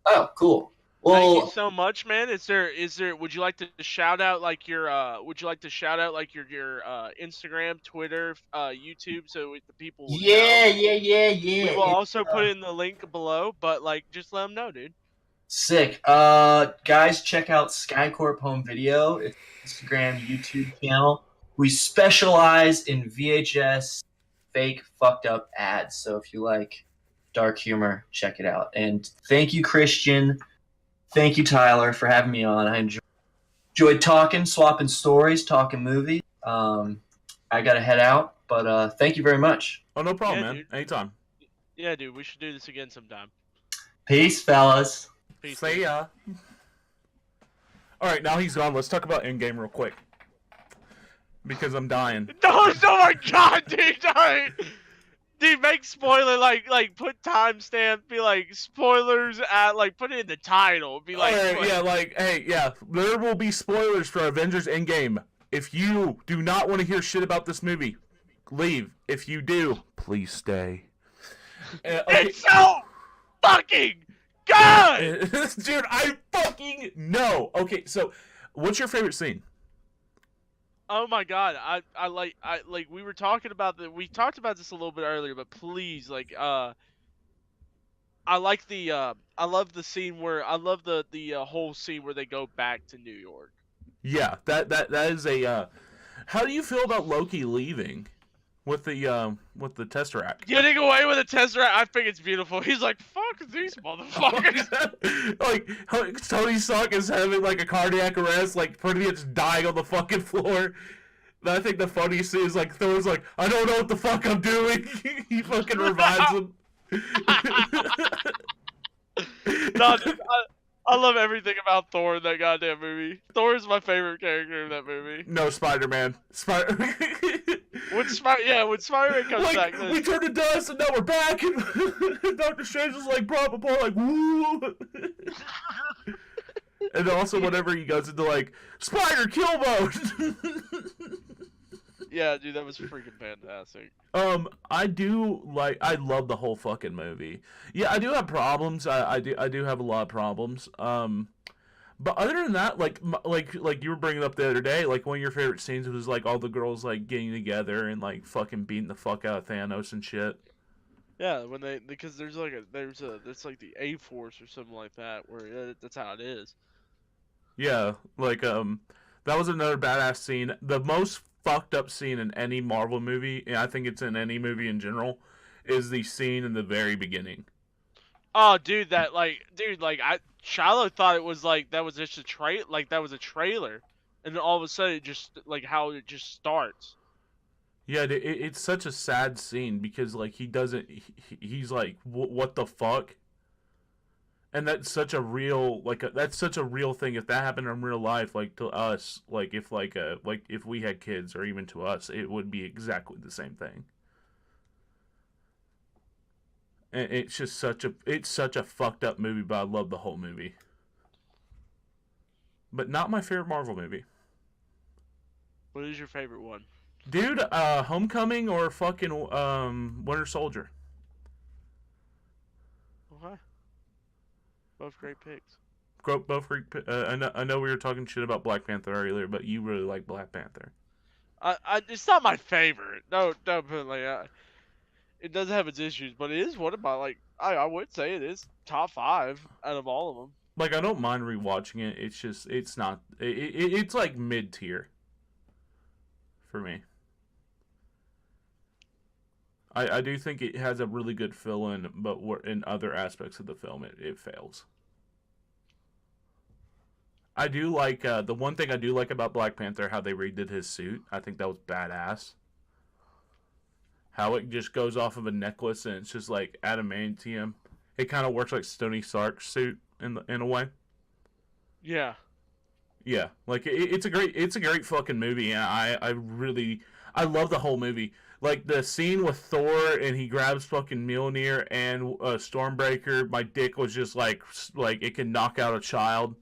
Oh, cool. Thank you Well, so much, man. Is there? Would you like to shout out your? Would you like to shout out your Instagram, Twitter, YouTube, so the people will know? yeah. We will also put in the link below, but just let them know, dude. Sick. Guys, check out SkyCorp Home Video. It's an Instagram, YouTube channel. We specialize in VHS fake fucked up ads. So if you like dark humor, check it out. And thank you, Christian. Thank you, Tyler, for having me on. I enjoyed talking, swapping stories, talking movies. I gotta head out, but thank you very much. Oh, no problem, Yeah, man. dude. Anytime. Yeah, dude. We should do this again sometime. Peace, fellas. Peace. See ya. Alright, now he's gone. Let's talk about Endgame real quick. Because I'm dying. Oh my god, dude! Alright. Dude, make spoiler put timestamp, be spoilers at put it in the title. Be Alright, yeah, there will be spoilers for Avengers Endgame. If you do not want to hear shit about this movie, leave. If you do, please stay. Okay. It's so fucking good! Dude, I fucking know. Okay, so what's your favorite scene? Oh my god, we were talking about we talked about this a little bit earlier, but please, I like I love the scene where I love the whole scene where they go back to New York. Yeah, that is a how do you feel about Loki leaving with the Tesseract? Getting away with a Tesseract, I think it's beautiful. He's like, fuck these motherfuckers. Like Tony Stark is having a cardiac arrest, pretty much dying on the fucking floor. And I think the funniest thing is Thor's like, I don't know what the fuck I'm doing. He fucking revives him. No, dude, I love everything about Thor in that goddamn movie. Thor is my favorite character in that movie. No, Spider-Man. When Spider-Man comes back, we turned to dust and now we're back, and Doctor Strange is brought up apart woo. And also whenever he goes into spider kill mode. Yeah, dude, that was freaking fantastic. I love the whole fucking movie. Yeah, I do have problems. I do have a lot of problems. But other than that, like you were bringing up the other day, one of your favorite scenes was all the girls getting together and fucking beating the fuck out of Thanos and shit. Yeah, because there's the A Force or something like that where that's how it is. Yeah, that was another badass scene. The most fucked up scene in any Marvel movie, and I think it's in any movie in general, is the scene in the very beginning. Oh, dude, Shiloh thought it was that was just that was a trailer, and then all of a sudden it just how it just starts. Yeah, it's such a sad scene because he doesn't. He's like, what the fuck? And that's such a real that's such a real thing. If that happened in real life, to us, if we had kids or even to us, it would be exactly the same thing. And it's just such a fucked up movie, but I love the whole movie. But not my favorite Marvel movie. What is your favorite one? Dude, Homecoming or fucking Winter Soldier. Okay. Both great picks. Both great. I know we were talking shit about Black Panther earlier, but you really like Black Panther. It's not my favorite. No, don't put it like that. It does have its issues, but it is one of my I would say it is top 5 out of all of them. I don't mind rewatching it. It's just it's not. It's mid tier for me. I do think it has a really good fill-in, but in other aspects of the film, it fails. I do like the one thing I do like about Black Panther, how they redid his suit. I think that was badass. how it just goes off of a necklace and it's just like adamantium. It kind of works like Tony Stark's suit in a way. Yeah. Yeah, like it's a great fucking movie, and I love the whole movie. Like the scene with Thor and he grabs fucking Mjolnir and Stormbreaker. My dick was just like it can knock out a child.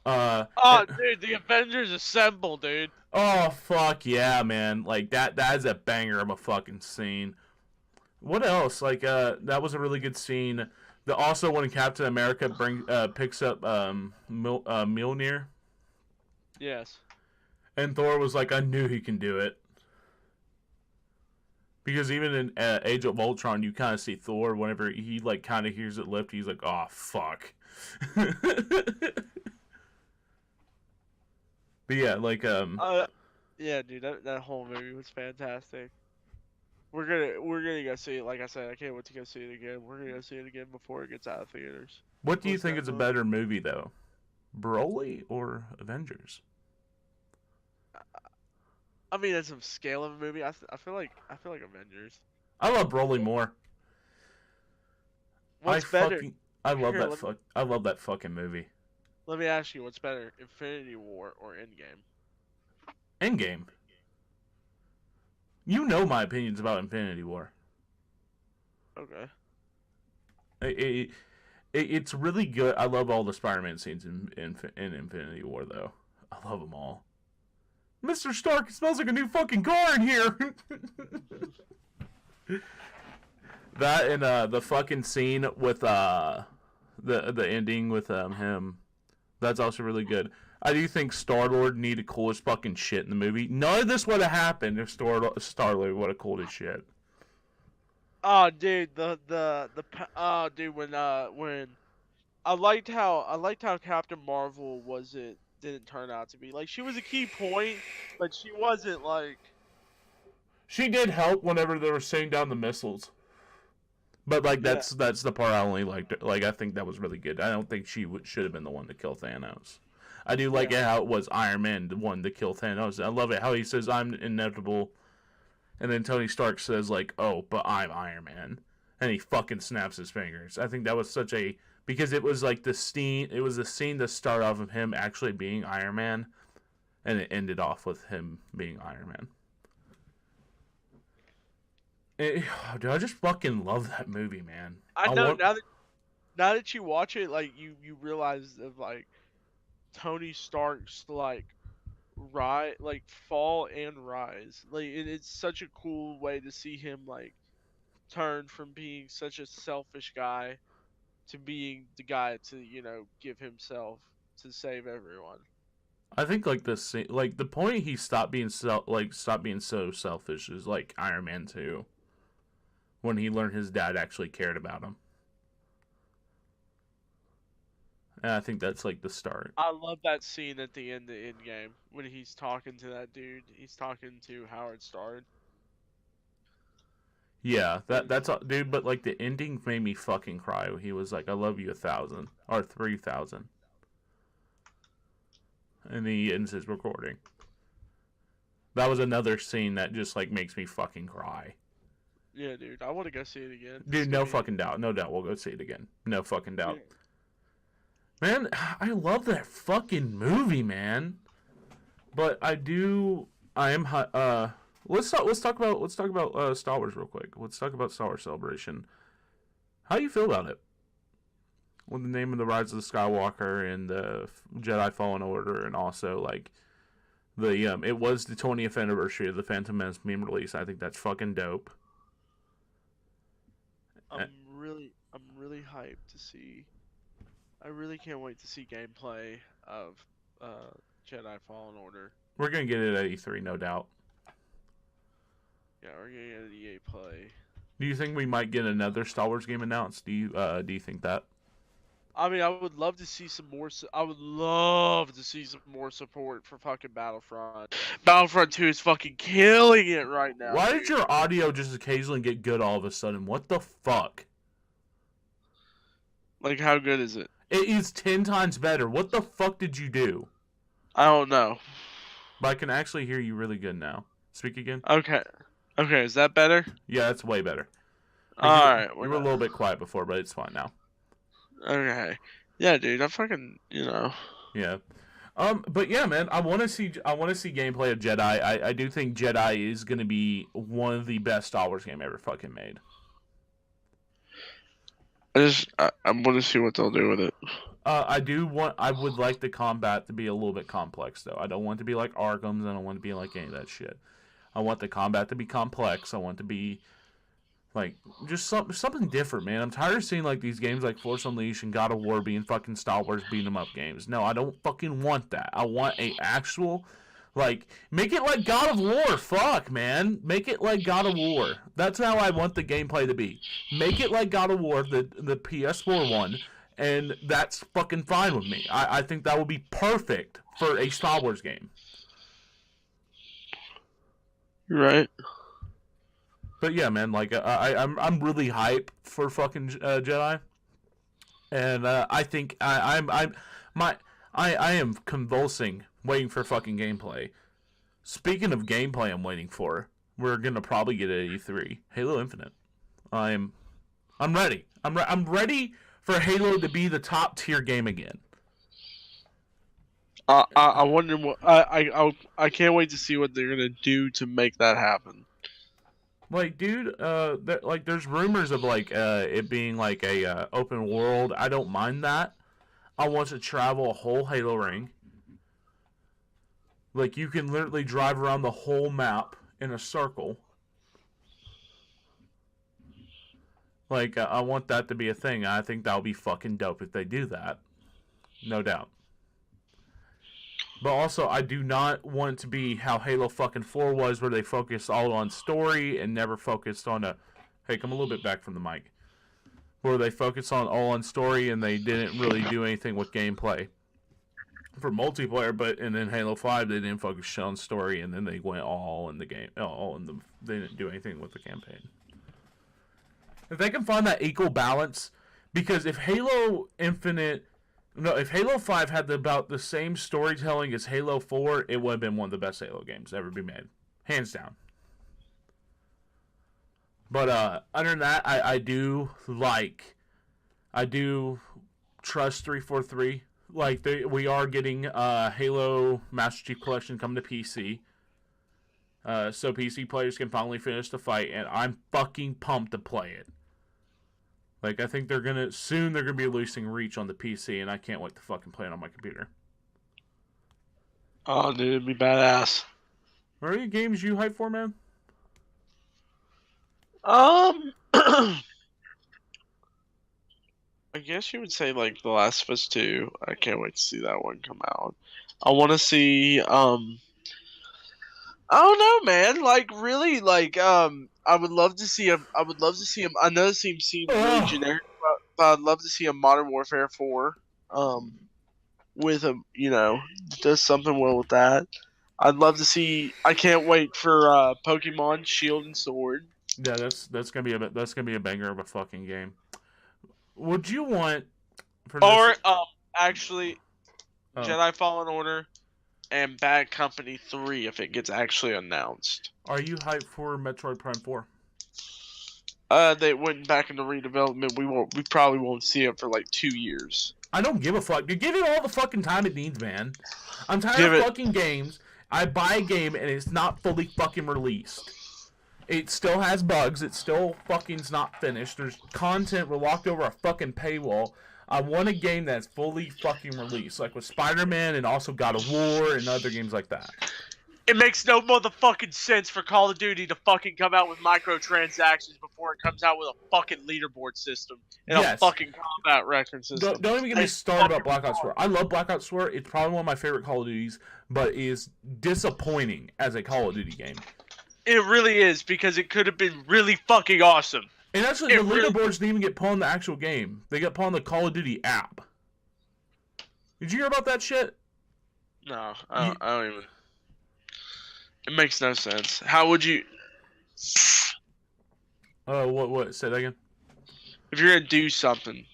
Dude, the Avengers Assemble, dude. Oh fuck yeah, man! Like that is a banger of a fucking scene. What else? Like that was a really good scene. Also when Captain America picks up Mjolnir. Yes. And Thor was like, I knew he can do it. Because even in Age of Ultron, you kind of see Thor whenever he like kind of hears it lift, he's like, oh fuck. But yeah, like yeah, dude, that whole movie was fantastic. We're gonna go see it. Like I said, I can't wait to go see it again. We're gonna go see it again before it gets out of theaters. What do you think is a better movie though? Broly or Avengers? I mean, as a scale of a movie, I feel like Avengers. I love Broly more. What's better? I love that fucking movie. Let me ask you, what's better, Infinity War or Endgame? Endgame. You know my opinions about Infinity War. Okay. It's really good. I love all the Spider-Man scenes in Infinity War, though. I love them all. Mr. Stark, it smells like a new fucking car in here. That and the fucking scene with the ending with him. That's also really good. I do think Star-Lord needed coolest fucking shit in the movie. None of this would have happened if Star-Lord would have cooled his shit. Oh, dude, dude, when I liked how Captain Marvel didn't turn out to be like, she was a key point, but she wasn't like. She did help whenever they were shooting down the missiles. But like that's the part I only liked. Like I think that was really good. I don't think she should have been the one to kill Thanos. I do like it how it was Iron Man the one to kill Thanos. I love it how he says I'm inevitable, and then Tony Stark says like, "Oh, but I'm Iron Man," and he fucking snaps his fingers. I think that was because it was like the scene. It was the scene to start off of him actually being Iron Man, and it ended off with him being Iron Man. Dude, I just fucking love that movie, man. I know now that you watch it, like you realize of like Tony Stark's like fall and rise. Like it's such a cool way to see him like turn from being such a selfish guy to being the guy to give himself to save everyone. I think like the point he stopped being so selfish is like Iron Man 2. When he learned his dad actually cared about him. And I think that's like the start. I love that scene at the end of Endgame when he's talking to that dude. He's talking to Howard Stark. Yeah, that's dude, but like the ending made me fucking cry. He was like, I love you 1,000 or 3,000. And he ends his recording. That was another scene that just like makes me fucking cry. Yeah, dude, I want to go see it again. Dude, no fucking doubt. No doubt we'll go see it again. No fucking doubt. Yeah. Man, I love that fucking movie, man. But let's talk about Star Wars real quick. Let's talk about Star Wars Celebration. How do you feel about it? With the name of the Rise of the Skywalker and the Jedi Fallen Order, and also like it was the 20th anniversary of the Phantom Menace being released. I think that's fucking dope. I'm really hyped to see. I really can't wait to see gameplay of Jedi Fallen Order. We're gonna get it at E3, no doubt. Yeah, we're gonna get an EA Play. Do you think we might get another Star Wars game announced? Do you think that? I mean, I would love to see some more. I would love to see some more support for fucking Battlefront. Battlefront 2 is fucking killing it right now. Why did your audio just occasionally get good all of a sudden? What the fuck? Like, how good is it? It is 10 times better. What the fuck did you do? I don't know. But I can actually hear you really good now. Speak again. Okay. Okay, is that better? Yeah, that's way better. All right. You were a little bit quiet before, but it's fine now. Okay. Yeah, dude. I fucking, Yeah. But yeah, man, I want to see gameplay of Jedi. I do think Jedi is going to be one of the best Star Wars game ever fucking made. I want to see what they'll do with it. I would like the combat to be a little bit complex, though. I don't want it to be like Arkham's. I don't want it to be like any of that shit. I want the combat to be complex. I want it to be like just something different, man. I'm tired of seeing like these games like Force Unleashed and God of War being fucking Star Wars beat 'em up games. No, I don't fucking want that. I want a actual like make it like God of War. Fuck, man. Make it like God of War. That's how I want the gameplay to be. Make it like God of War, the PS4 one, and that's fucking fine with me. I think that would be perfect for a Star Wars game. You're right. But yeah, man, like I'm really hype for fucking Jedi, and I think I am convulsing waiting for fucking gameplay. Speaking of gameplay, I'm waiting for. We're gonna probably get it at E3. Halo Infinite. I'm ready. I'm ready for Halo to be the top tier game again. I wonder what I can't wait to see what they're gonna do to make that happen. Like, dude, there's rumors of like it being like a open world. I don't mind that. I want to travel a whole Halo ring. Like, you can literally drive around the whole map in a circle. Like, I want that to be a thing. I think that would be fucking dope if they do that. No doubt. But also, I do not want it to be how Halo fucking 4 was, where they focused all on story and never focused on a... Hey, come a little bit back from the mic. Where they focused all on story and they didn't really do anything with gameplay. For multiplayer, but and then Halo 5, they didn't focus on story, and then they went all in the game. They didn't do anything with the campaign. If they can find that equal balance, because if Halo 5 had about the same storytelling as Halo 4, it would have been one of the best Halo games ever be made. Hands down. But other than that, I do trust 343. Like, we are getting Halo Master Chief Collection coming to PC. So PC players can finally finish the fight, and I'm fucking pumped to play it. Like, I think they're gonna be releasing Reach on the PC, and I can't wait to fucking play it on my computer. Oh, dude, it'd be badass. Are there any games you hype for, man? I guess you would say like The Last of Us 2. I can't wait to see that one come out. I want to see I don't know, man. Like, really, like I would love to see him. I know it seems really generic, but I'd love to see a Modern Warfare 4 with a, does something well with that. I'd love to see. I can't wait for Pokemon Shield and Sword. Yeah, that's gonna be a banger of a fucking game. Would you want actually Jedi Fallen Order and Bad Company 3 if it gets actually announced? Are you hyped for Metroid Prime 4? They went back into redevelopment. We probably won't see it for like 2 years. I don't give a fuck. You give it all the fucking time it needs, man. I'm tired of fucking games. I buy a game and it's not fully fucking released. It still has bugs. It still fucking's not finished. There's content we're locked over a fucking paywall. I want a game that's fully fucking released, like with Spider-Man and also God of War and other games like that. It makes no motherfucking sense for Call of Duty to fucking come out with microtransactions before it comes out with a fucking leaderboard system and a fucking combat record system. Don't even get me started about Black Ops 4. I love Black Ops 4. It's probably one of my favorite Call of Duties, but it is disappointing as a Call of Duty game. It really is, because it could have been really fucking awesome. And actually, the leaderboards didn't even get put on the actual game. They got put on the Call of Duty app. Did you hear about that shit? No, I don't even. It makes no sense. How would you? What? Say that again. If you're gonna do something,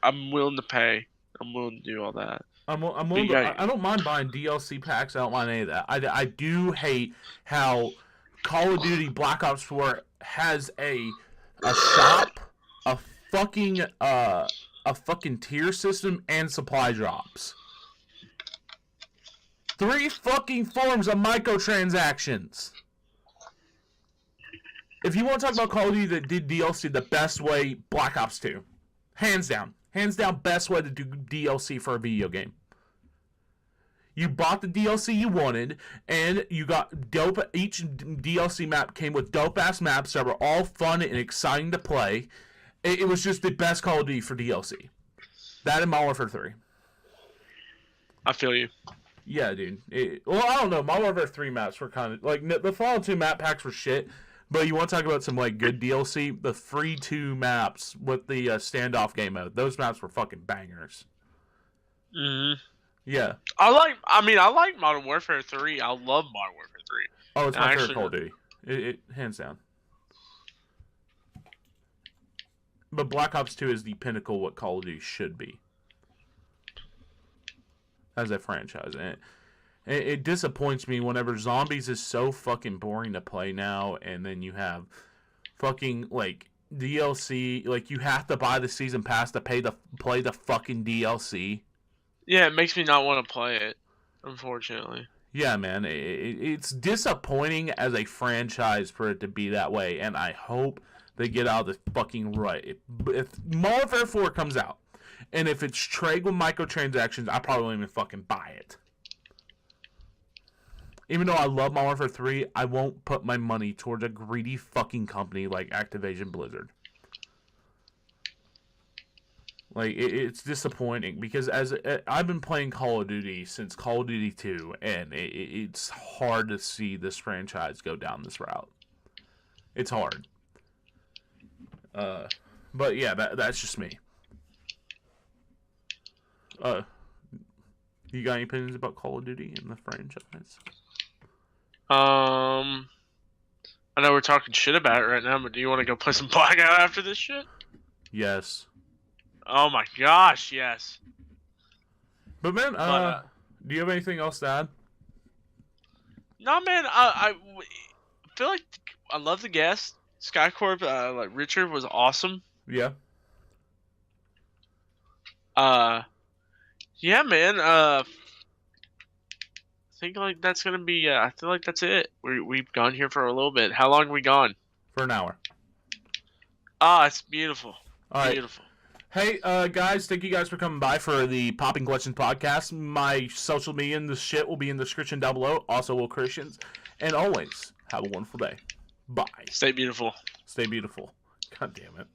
I'm willing to pay. I'm willing to do all that. I don't mind buying DLC packs. I don't mind any of that. I do hate how Call of Duty Black Ops 4 has a shop, a fucking tier system, and supply drops. 3 fucking forms of microtransactions. If you want to talk about Call of Duty that did DLC the best way, Black Ops 2. Hands down, best way to do DLC for a video game. You bought the DLC you wanted, and you got dope. Each DLC map came with dope-ass maps that were all fun and exciting to play. It was just the best Call of Duty for DLC. That and Modern Warfare 3. I feel you. Yeah, dude. Well, I don't know. Modern Warfare 3 maps were kind of... Like, the Fallout 2 map packs were shit, but you want to talk about some, like, good DLC? The free 2 maps with the standoff game mode. Those maps were fucking bangers. Mm-hmm. Yeah. I like Modern Warfare 3. I love Modern Warfare 3. Oh, it's my favorite Call of Duty. It hands down. But Black Ops 2 is the pinnacle of what Call of Duty should be as a franchise. And it disappoints me whenever Zombies is so fucking boring to play now, and then you have fucking, like, DLC. Like, you have to buy the season pass to play the fucking DLC. Yeah, it makes me not want to play it, unfortunately. Yeah, man. It's disappointing as a franchise for it to be that way, and I hope they get out of this fucking rut. If Modern Warfare 4 comes out, and if it's trade with microtransactions, I probably won't even fucking buy it. Even though I love Modern Warfare 3, I won't put my money towards a greedy fucking company like Activision Blizzard. Like, it's disappointing because I've been playing Call of Duty since Call of Duty 2, and it's hard to see this franchise go down this route. It's hard. But yeah, that's just me. You got any opinions about Call of Duty and the franchise? I know we're talking shit about it right now, but do you want to go play some Blackout after this shit? Yes. Oh my gosh, yes. But man, do you have anything else to add? No, man. I feel like I love the guest. SkyCorp, like Richard was awesome. Yeah. Yeah, man. I think like that's gonna be. I feel like that's it. We've gone here for a little bit. How long have we gone? For an hour. Ah, it's beautiful. All right. Beautiful. Hey, guys, thank you guys for coming by for the Popping Questions podcast. My social media and this shit will be in the description down below. Also, Will Christians. And always, have a wonderful day. Bye. Stay beautiful. Stay beautiful. God damn it.